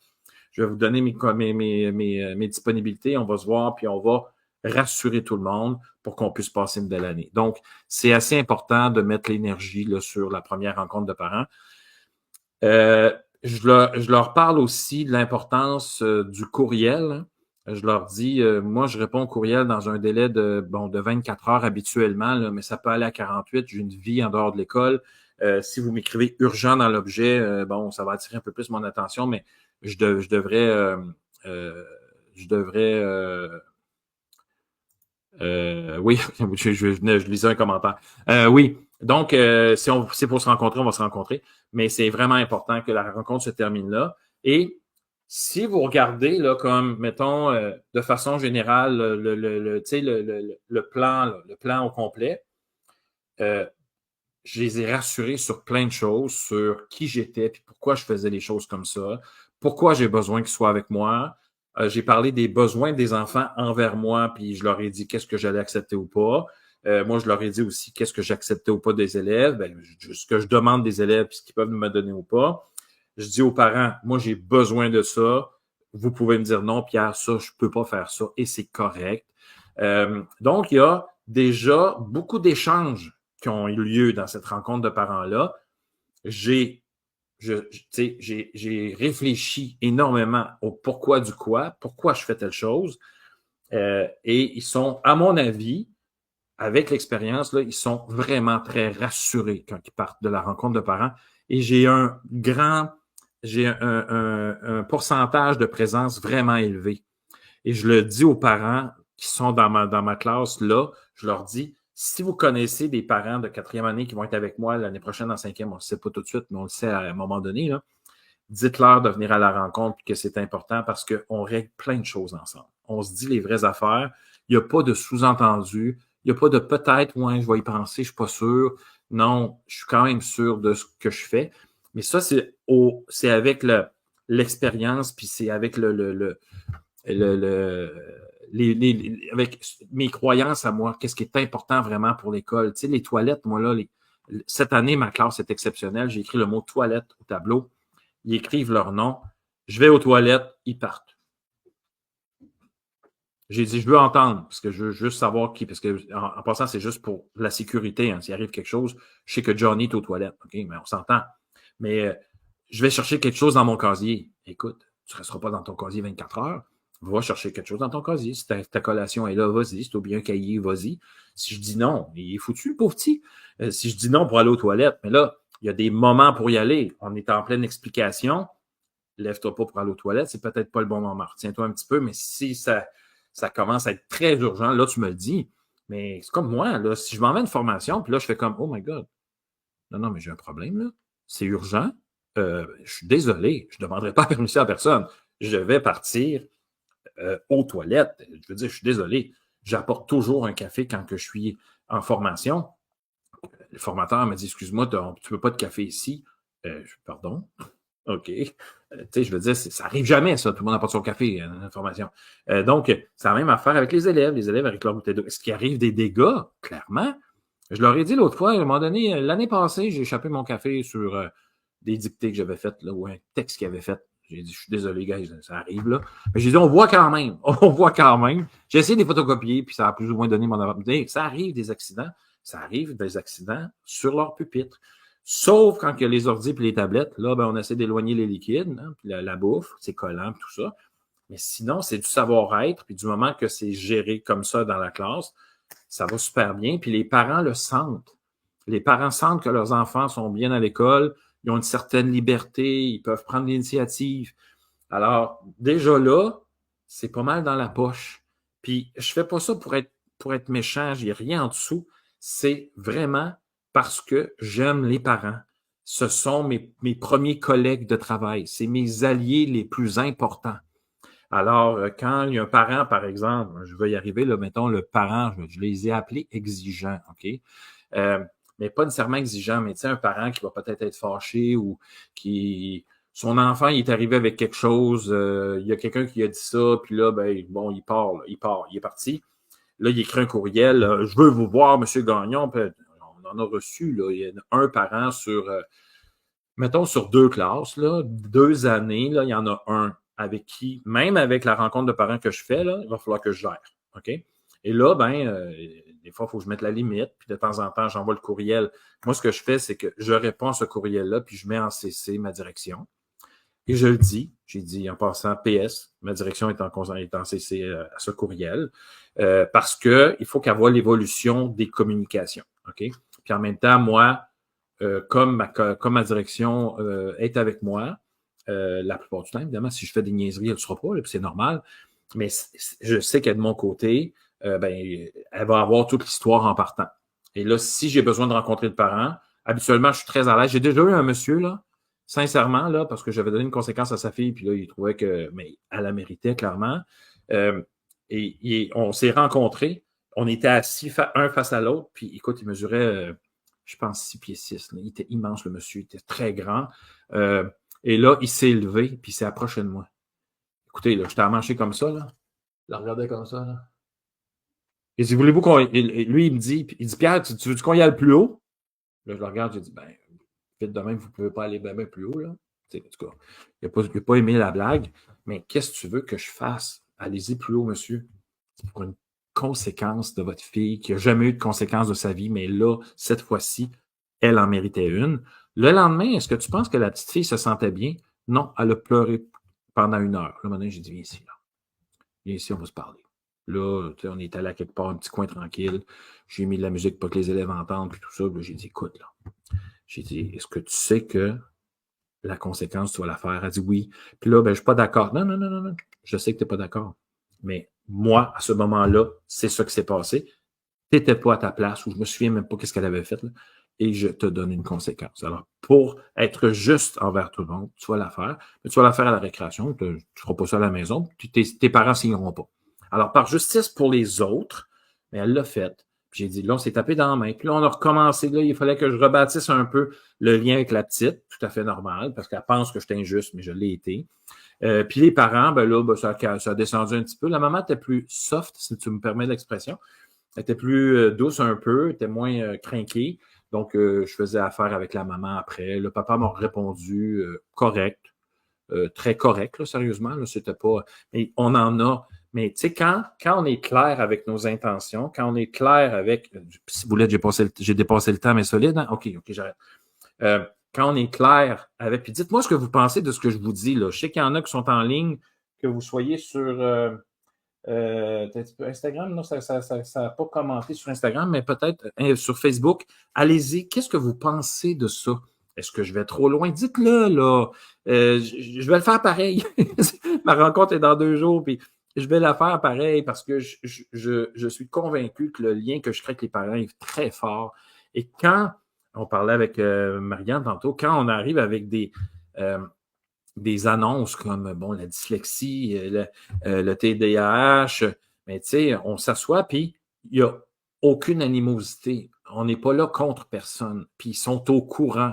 Je vais vous donner mes disponibilités. On va se voir, puis on va rassurer tout le monde pour qu'on puisse passer une belle année. Donc, c'est assez important de mettre l'énergie là, sur la première rencontre de parents. Je leur parle aussi de l'importance du courriel. Je leur dis, moi, je réponds au courriel dans un délai de 24 heures habituellement, là, mais ça peut aller à 48. J'ai une vie en dehors de l'école. Si vous m'écrivez urgent dans l'objet, ça va attirer un peu plus mon attention, mais je devrais oui, je lisais un commentaire. Oui, donc si c'est pour se rencontrer, on va se rencontrer, mais c'est vraiment important que la rencontre se termine là. Et si vous regardez là, comme mettons de façon générale le plan au complet, je les ai rassurés sur plein de choses, sur qui j'étais, puis pourquoi je faisais les choses comme ça, pourquoi j'ai besoin qu'ils soient avec moi. J'ai parlé des besoins des enfants envers moi, puis je leur ai dit qu'est-ce que j'allais accepter ou pas. Moi, je leur ai dit aussi qu'est-ce que j'acceptais ou pas des élèves, ce que je demande des élèves, puis ce qu'ils peuvent me donner ou pas. Je dis aux parents, moi, j'ai besoin de ça. Vous pouvez me dire non, Pierre, ça, je peux pas faire ça, et c'est correct. Donc, il y a déjà beaucoup d'échanges qui ont eu lieu dans cette rencontre de parents-là. J'ai réfléchi énormément au pourquoi du quoi, pourquoi je fais telle chose. Et ils sont, à mon avis, avec l'expérience, là, ils sont vraiment très rassurés quand ils partent de la rencontre de parents. Et j'ai un pourcentage de présence vraiment élevé. Et je le dis aux parents qui sont dans ma classe là, je leur dis, si vous connaissez des parents de 4e année qui vont être avec moi l'année prochaine en 5e, on ne le sait pas tout de suite, mais on le sait à un moment donné, là, dites-leur de venir à la rencontre et que c'est important parce qu'on règle plein de choses ensemble. On se dit les vraies affaires. Il n'y a pas de sous-entendu. Il n'y a pas de peut-être, ouais, je vais y penser, je ne suis pas sûr. Non, je suis quand même sûr de ce que je fais. Mais ça, c'est avec l'expérience, puis c'est avec avec mes croyances à moi, qu'est-ce qui est important vraiment pour l'école. Tu sais, les toilettes, moi là, cette année, ma classe est exceptionnelle. J'ai écrit le mot toilette au tableau. Ils écrivent leur nom. Je vais aux toilettes, ils partent. J'ai dit, je veux entendre, parce que je veux juste savoir qui, parce que en passant, c'est juste pour la sécurité. Hein. S'il arrive quelque chose, je sais que Johnny est aux toilettes. OK, mais on s'entend. Mais je vais chercher quelque chose dans mon casier. Écoute, tu ne resteras pas dans ton casier 24 heures. Va chercher quelque chose dans ton casier. Si ta collation est là, vas-y. Si tu as oublié un cahier, vas-y. Si je dis non, il est foutu, le pauvre petit. Si je dis non pour aller aux toilettes, mais là, il y a des moments pour y aller. On est en pleine explication. Lève-toi pas pour aller aux toilettes. C'est peut-être pas le bon moment. Retiens-toi un petit peu, mais si ça commence à être très urgent, là, tu me le dis. Mais c'est comme moi, là. Si je m'en vais à une formation, puis là, je fais comme, oh my God. Non, mais j'ai un problème, là. C'est urgent. Je suis désolé. Je ne demanderai pas permission à personne. Je vais partir aux toilettes. Je veux dire, je suis désolé. J'apporte toujours un café quand que je suis en formation Le formateur m'a dit, excuse-moi, tu ne veux pas de café ici? Pardon? OK. Tu sais, je veux dire, ça arrive jamais, ça. Tout le monde apporte son café, l'information. Donc, c'est la même affaire avec les élèves avec leur bouteille d'eau. Est-ce qu'il arrive des dégâts? Clairement. Je leur ai dit l'autre fois, à un moment donné, l'année passée, j'ai échappé mon café sur des dictées que j'avais faites, là, ou un texte qu'il avait fait. J'ai dit, je suis désolé, gars, ça arrive, là. Mais j'ai dit, on voit quand même. On voit quand même. J'ai essayé de les photocopier, puis ça a plus ou moins donné mon avantage. Ça arrive des accidents. Ça arrive des accidents sur leur pupitre. Sauf quand il y a les ordi et les tablettes. Là, ben, on essaie d'éloigner les liquides, hein, puis la bouffe, c'est collant, tout ça. Mais sinon, c'est du savoir-être. Puis du moment que c'est géré comme ça dans la classe, ça va super bien. Puis les parents le sentent. Les parents sentent que leurs enfants sont bien à l'école, ils ont une certaine liberté, ils peuvent prendre l'initiative. Alors, déjà là, c'est pas mal dans la poche. Puis je fais pas ça pour être méchant, j'ai rien en dessous. C'est vraiment parce que j'aime les parents. Ce sont mes premiers collègues de travail. C'est mes alliés les plus importants. Alors, quand il y a un parent, par exemple, je vais y arriver, là, mettons, le parent, je les ai appelés exigeants, OK? Mais pas nécessairement exigeants, mais tu sais, un parent qui va peut-être être fâché ou son enfant, il est arrivé avec quelque chose, il y a quelqu'un qui a dit ça, puis là, ben, bon, il est parti. Là, il écrit un courriel, je veux vous voir, M. Gagnon. Puis, on en a reçu, là, il y en a un parent sur, mettons, sur 2 classes, là, 2 années, là, il y en a un avec qui, même avec la rencontre de parents que je fais, là, il va falloir que je gère. OK? Et là, ben, des fois, il faut que je mette la limite, puis de temps en temps, j'envoie le courriel. Moi, ce que je fais, c'est que je réponds à ce courriel-là, puis je mets en CC ma direction. Et je le dis, j'ai dit en passant PS, ma direction est en CC à ce courriel, parce que il faut qu'elle voie l'évolution des communications. OK? Puis en même temps, moi, comme ma direction est avec moi, la plupart du temps, évidemment, si je fais des niaiseries, elle ne sera pas, là, puis c'est normal. Mais je sais qu'elle de mon côté, ben, elle va avoir toute l'histoire en partant. Et là, si j'ai besoin de rencontrer le parent, habituellement, je suis très à l'aise. J'ai déjà eu un monsieur, là, sincèrement, là, parce que j'avais donné une conséquence à sa fille, puis là, il trouvait que, mais elle la méritait, clairement. Et on s'est rencontrés. On était assis un face à l'autre, puis écoute, il mesurait, je pense, 6 pieds 6. Là. Il était immense, le monsieur. Il était très grand. Et là, il s'est levé, puis il s'est approché de moi. Écoutez, là, j'étais à manger comme ça, là. Je le regardais comme ça, là. Il dit, voulez-vous qu'on... Lui, il me dit, Pierre, tu veux qu'on y aille plus haut? Là, je le regarde, j'ai dit, ben, vite de même, vous ne pouvez pas aller bien plus haut, là. T'sais, en tout cas, il n'a pas aimé la blague, mais qu'est-ce que tu veux que je fasse? Allez-y plus haut, monsieur. C'est pour une conséquence de votre fille qui n'a jamais eu de conséquence de sa vie, mais là, cette fois-ci, elle en méritait une. Le lendemain, est-ce que tu penses que la petite fille se sentait bien? Non, elle a pleuré pendant 1 heure. Là, maintenant, j'ai dit, viens ici, là. Viens ici, on va se parler. Là, on est allé à quelque part, un petit coin tranquille. J'ai mis de la musique pour que les élèves entendent, puis tout ça. Là, j'ai dit, écoute, là. J'ai dit, est-ce que tu sais que la conséquence, tu vas la faire? Elle dit oui. Puis là, ben, je suis pas d'accord. Non. Je sais que tu n'es pas d'accord. Mais moi, à ce moment-là, c'est ça qui s'est passé. Tu n'étais pas à ta place, ou je me souviens même pas qu'est-ce qu'elle avait fait, là, et je te donne une conséquence. Alors, pour être juste envers tout le monde, tu vas la faire. Mais tu vas la faire à la récréation. Tu ne feras pas ça à la maison. Tes parents ne signeront pas. Alors, par justice pour les autres, mais elle l'a fait. J'ai dit, là, on s'est tapé dans la main. Puis là, on a recommencé. Là, il fallait que je rebâtisse un peu le lien avec la petite, tout à fait normal, parce qu'elle pense que je suis injuste, mais je l'ai été. Puis les parents, ben là, ben, ça a descendu un petit peu. La maman était plus soft, si tu me permets l'expression. Elle était plus douce un peu, était moins crinquée. Donc, je faisais affaire avec la maman après. Le papa m'a répondu correct, très correct, là, sérieusement. Là, c'était pas... Mais on en a... Mais tu sais, quand on est clair avec nos intentions, quand on est clair avec... Si vous voulez, j'ai dépassé le temps, mais solide. Hein? OK, j'arrête. Quand on est clair avec... Puis dites-moi ce que vous pensez de ce que je vous dis. Là. Je sais qu'il y en a qui sont en ligne, que vous soyez sur Instagram. Non, ça n'a pas commenté sur Instagram, mais peut-être sur Facebook. Allez-y. Qu'est-ce que vous pensez de ça? Est-ce que je vais trop loin? Dites-le, là. Je vais le faire pareil. Ma rencontre est dans 2 jours, puis... Je vais la faire pareil parce que je suis convaincu que le lien que je crée avec les parents est très fort. Et quand, on parlait avec Marianne tantôt, quand on arrive avec des annonces comme bon la dyslexie, le TDAH, mais tu sais, on s'assoit puis il n'y a aucune animosité on n'est pas là contre personne. Puis ils sont au courant.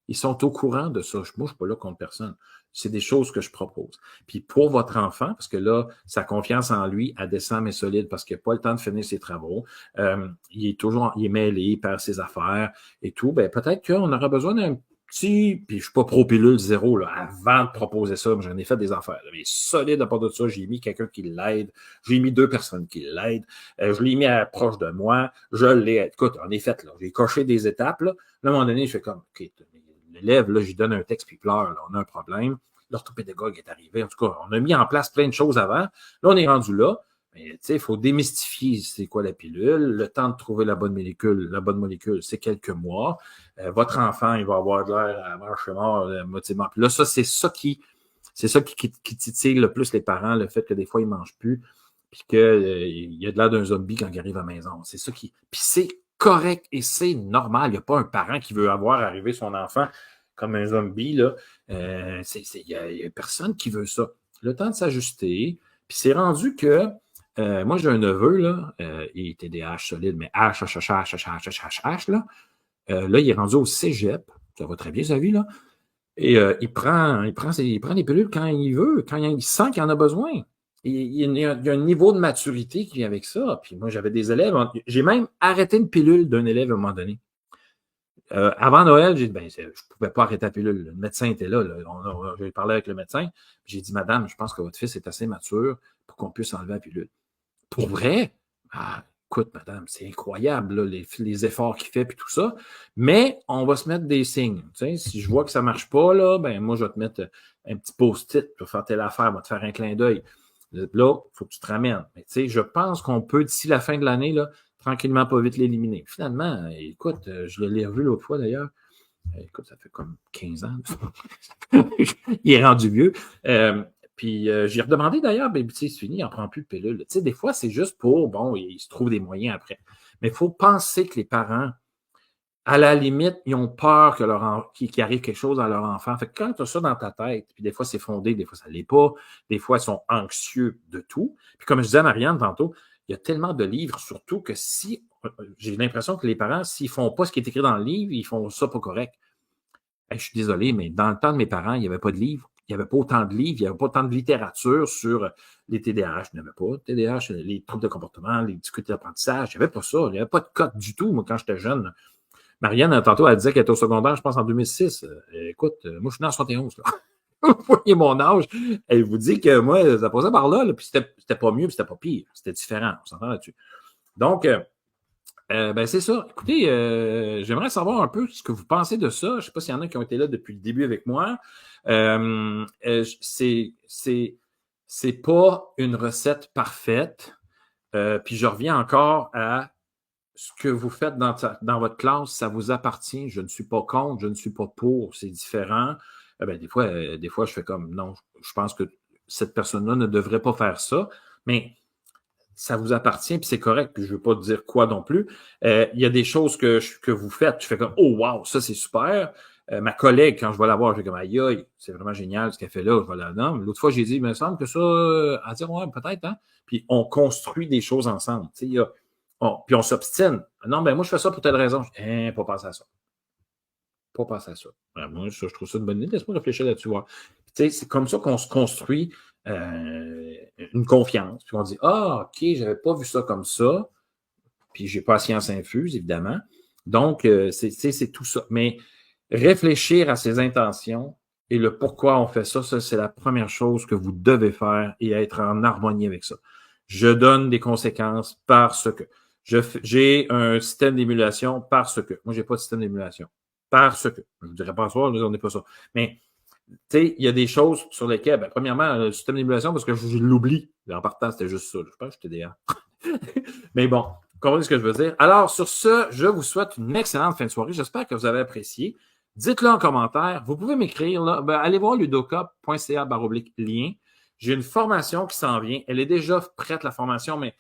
Ils sont au courant de ça. Moi, je ne suis pas là contre personne. C'est des choses que je propose. Puis pour votre enfant, parce que là, sa confiance en lui, elle descend mais solide parce qu'il n'a pas le temps de finir ses travaux. Il est mêlé, il perd ses affaires et tout. Ben, peut-être qu'on aura besoin d'un petit, puis je suis pas pro-pilule zéro, là, avant de proposer ça, j'en ai fait des affaires. Là, mais solide à part de ça, j'ai mis quelqu'un qui l'aide, j'ai mis 2 personnes qui l'aident, je l'ai mis proche de moi, je l'ai, écoute, en effet, là, j'ai coché des étapes, là, à un moment donné, je fais comme, OK, l'élève, là, j'y donne un texte, puis il pleure, là, on a un problème, l'orthopédagogue est arrivé, en tout cas, on a mis en place plein de choses avant, là, on est rendu là, mais tu sais, il faut démystifier c'est quoi la pilule. Le temps de trouver la bonne molécule, c'est quelques mois. Votre enfant, il va avoir de l'air à marcher mort, motivement. Puis là, ça, c'est ça qui titille le plus les parents, le fait que des fois, ils ne mangent plus, puis qu'il y a de l'air d'un zombie quand il arrive à la maison. C'est ça qui. Puis c'est correct et c'est normal. Il n'y a pas un parent qui veut avoir arrivé son enfant comme un zombie, là. Il y a personne qui veut ça. Le temps de s'ajuster. Puis c'est rendu que moi, j'ai un neveu, là, il est TDAH solide, mais H, là. Là, il est rendu au cégep. Ça va très bien, sa vie, là. Et il prend des pilules quand il veut, quand il sent qu'il en a besoin. Il y a un niveau de maturité qui vient avec ça. Puis moi, j'avais des élèves. J'ai même arrêté une pilule d'un élève à un moment donné. Avant Noël, j'ai dit, ben, je ne pouvais pas arrêter la pilule. Le médecin était là. J'ai parlé avec le médecin. J'ai dit, madame, je pense que votre fils est assez mature pour qu'on puisse enlever la pilule. Pour vrai? Ah, écoute, madame, c'est incroyable, là, les efforts qu'il fait et tout ça. Mais on va se mettre des signes. Tu sais, si je vois que ça ne marche pas, là, ben moi, je vais te mettre un petit post-it pour faire telle affaire, va te faire un clin d'œil. Là, il faut que tu te ramènes. Mais tu sais, je pense qu'on peut, d'ici la fin de l'année, là, tranquillement, pas vite l'éliminer. Finalement, écoute, je l'ai revu l'autre fois d'ailleurs. Écoute, ça fait comme 15 ans. Il est rendu vieux. Puis j'ai redemandé d'ailleurs, ben, c'est fini, il n'en prend plus de pilule. Tu sais, des fois, c'est juste pour, bon, il se trouve des moyens après. Mais il faut penser que les parents, à la limite, ils ont peur qu'il arrive quelque chose à leur enfant. Fait que quand tu as ça dans ta tête, puis des fois, c'est fondé, des fois, ça ne l'est pas, des fois, ils sont anxieux de tout. Puis comme je disais à Marianne tantôt, il y a tellement de livres, surtout que j'ai l'impression que les parents, s'ils ne font pas ce qui est écrit dans le livre, ils font ça pas correct. Je suis désolé, mais dans le temps de mes parents, il n'y avait pas de livres. Il n'y avait pas autant de livres, il n'y avait pas autant de littérature sur les TDAH. Il n'y avait pas de TDAH, les troubles de comportement, les difficultés d'apprentissage. Il n'y avait pas ça. Il n'y avait pas de code du tout, moi, quand j'étais jeune. Marianne, tantôt, elle disait qu'elle était au secondaire, je pense, en 2006. Écoute, moi, je suis né en 71. Là. Vous voyez mon âge. Elle vous dit que moi, ça passait par là, puis c'était pas mieux, puis c'était pas pire. C'était différent. On s'entend là-dessus. Donc, ben c'est ça. Écoutez, j'aimerais savoir un peu ce que vous pensez de ça. Je ne sais pas s'il y en a qui ont été là depuis le début avec moi. C'est pas une recette parfaite. Puis je reviens encore à ce que vous faites dans votre classe, ça vous appartient. Je ne suis pas contre, je ne suis pas pour, c'est différent. Ben, des fois, je fais comme non, je pense que cette personne-là ne devrait pas faire ça, mais ça vous appartient, puis c'est correct, puis je ne veux pas dire quoi non plus. Il y a des choses que vous faites, je fais comme oh wow, ça c'est super. Ma collègue, quand je vais la voir, je fais comme aïe, aïe, c'est vraiment génial ce qu'elle fait là, je vais la nommer. L'autre fois, j'ai dit, il me semble que ça, à dire ouais, peut-être, hein. Puis on construit des choses ensemble. Tu sais, puis on s'obstine. Non, ben moi, je fais ça pour telle raison. Pas penser à ça. Pas penser à ça. Moi, je trouve ça une bonne idée. Laisse-moi réfléchir là-dessus. Tu sais, c'est comme ça qu'on se construit une confiance. Puis on dit, OK, j'avais pas vu ça comme ça. Puis j'ai pas science infuse, évidemment. Donc, c'est tout ça. Mais réfléchir à ses intentions et le pourquoi on fait ça, c'est la première chose que vous devez faire et être en harmonie avec ça. Je donne des conséquences parce que j'ai un système d'émulation parce que. Moi, j'ai pas de système d'émulation. Parce que. Je ne dirais pas ça, on n'est pas ça. Mais, tu sais, il y a des choses sur lesquelles, ben, premièrement, le système d'émulation, parce que je l'oublie. En partant, c'était juste ça. Je pense que j'étais TDA. Mais bon, comprenez ce que je veux dire. Alors, sur ce, je vous souhaite une excellente fin de soirée. J'espère que vous avez apprécié. Dites-le en commentaire. Vous pouvez m'écrire, là. Ben, allez voir ludocop.ca/lien. J'ai une formation qui s'en vient. Elle est déjà prête, la formation, mais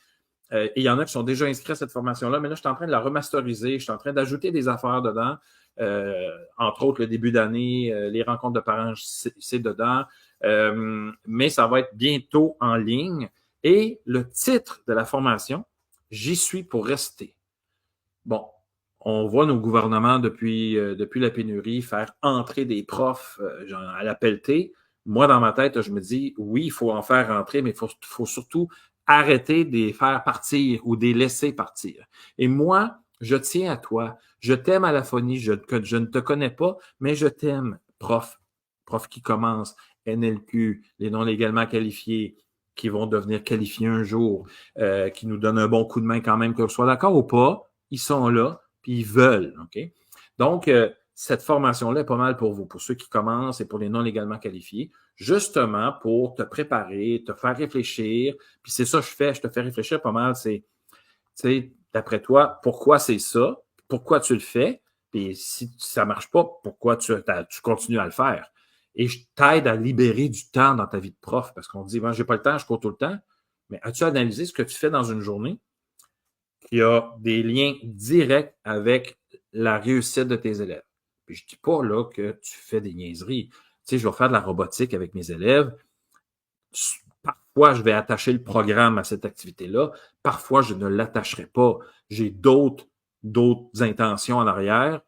il y en a qui sont déjà inscrits à cette formation-là. Mais là, je suis en train de la remasteriser. Je suis en train d'ajouter des affaires dedans. Entre autres, le début d'année, les rencontres de parents, c'est dedans. Mais ça va être bientôt en ligne. Et le titre de la formation, J'y suis pour rester. Bon, on voit nos gouvernements depuis la pénurie faire entrer des profs à la pelletée. Moi, dans ma tête, je me dis, oui, il faut en faire entrer, mais il faut surtout arrêter de les faire partir ou de les laisser partir. Et moi, je tiens à toi. Je t'aime à la phonie. Je ne te connais pas, mais je t'aime, prof. Prof qui commence, NLQ, les non légalement qualifiés, qui vont devenir qualifiés un jour, qui nous donnent un bon coup de main quand même, que ce soit d'accord ou pas, ils sont là, puis ils veulent. OK? Donc, cette formation-là est pas mal pour vous, pour ceux qui commencent et pour les non légalement qualifiés, justement pour te préparer, te faire réfléchir. Puis c'est ça que je fais, je te fais réfléchir pas mal. C'est, tu sais, d'après toi, pourquoi c'est ça? Pourquoi tu le fais? Puis si ça marche pas, pourquoi tu continues à le faire? Et je t'aide à libérer du temps dans ta vie de prof, parce qu'on dit, bon, j'ai pas le temps, je cours tout le temps. Mais as-tu analysé ce que tu fais dans une journée qui a des liens directs avec la réussite de tes élèves? Puis je dis pas là que tu fais des niaiseries. Tu sais, je vais faire de la robotique avec mes élèves. Parfois, je vais attacher le programme à cette activité-là. Parfois, je ne l'attacherai pas. J'ai d'autres intentions en arrière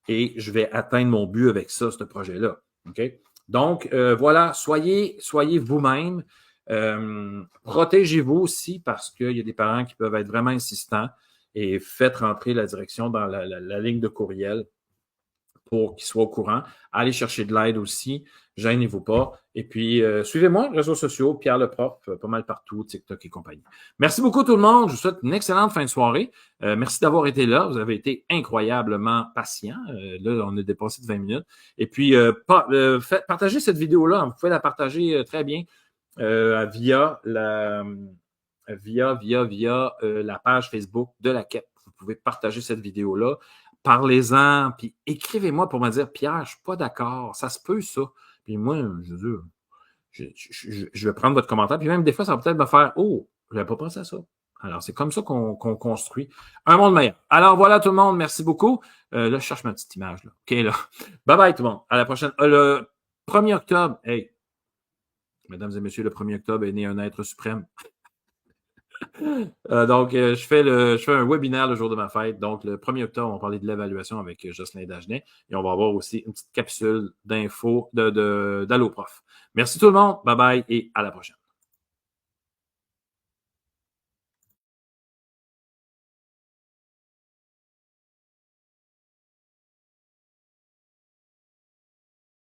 et je vais atteindre mon but avec ça, ce projet-là. OK? Donc, voilà, soyez vous-même. Protégez-vous aussi parce qu'il y a des parents qui peuvent être vraiment insistants et faites rentrer la direction dans la ligne de courriel pour qu'ils soient au courant. Allez chercher de l'aide aussi. Gênez-vous pas. Et puis, suivez-moi, réseaux sociaux, Pierre le prof, pas mal partout, TikTok et compagnie. Merci beaucoup tout le monde. Je vous souhaite une excellente fin de soirée. Merci d'avoir été là. Vous avez été incroyablement patients. Là, on a dépassé de 20 minutes. Et puis, partagez cette vidéo-là. Vous pouvez la partager très bien via la page Facebook de la QEP. Vous pouvez partager cette vidéo-là. Parlez-en, puis écrivez-moi pour me dire, Pierre, je suis pas d'accord, ça se peut ça. Puis moi, je vais prendre votre commentaire, puis même des fois, ça va peut-être me faire, oh, je n'avais pas pensé à ça. Alors, c'est comme ça qu'on construit un monde meilleur. Alors, voilà tout le monde, merci beaucoup. Là, je cherche ma petite image. Là. OK, là. Bye-bye tout le monde. À la prochaine. Le 1er octobre, hey, mesdames et messieurs, le 1er octobre est né un être suprême. Donc, je fais un webinaire le jour de ma fête. Donc, le 1er octobre, on va parler de l'évaluation avec Jocelyn Dagenet et on va avoir aussi une petite capsule d'infos d'Allo Prof. Merci tout le monde. Bye bye et à la prochaine.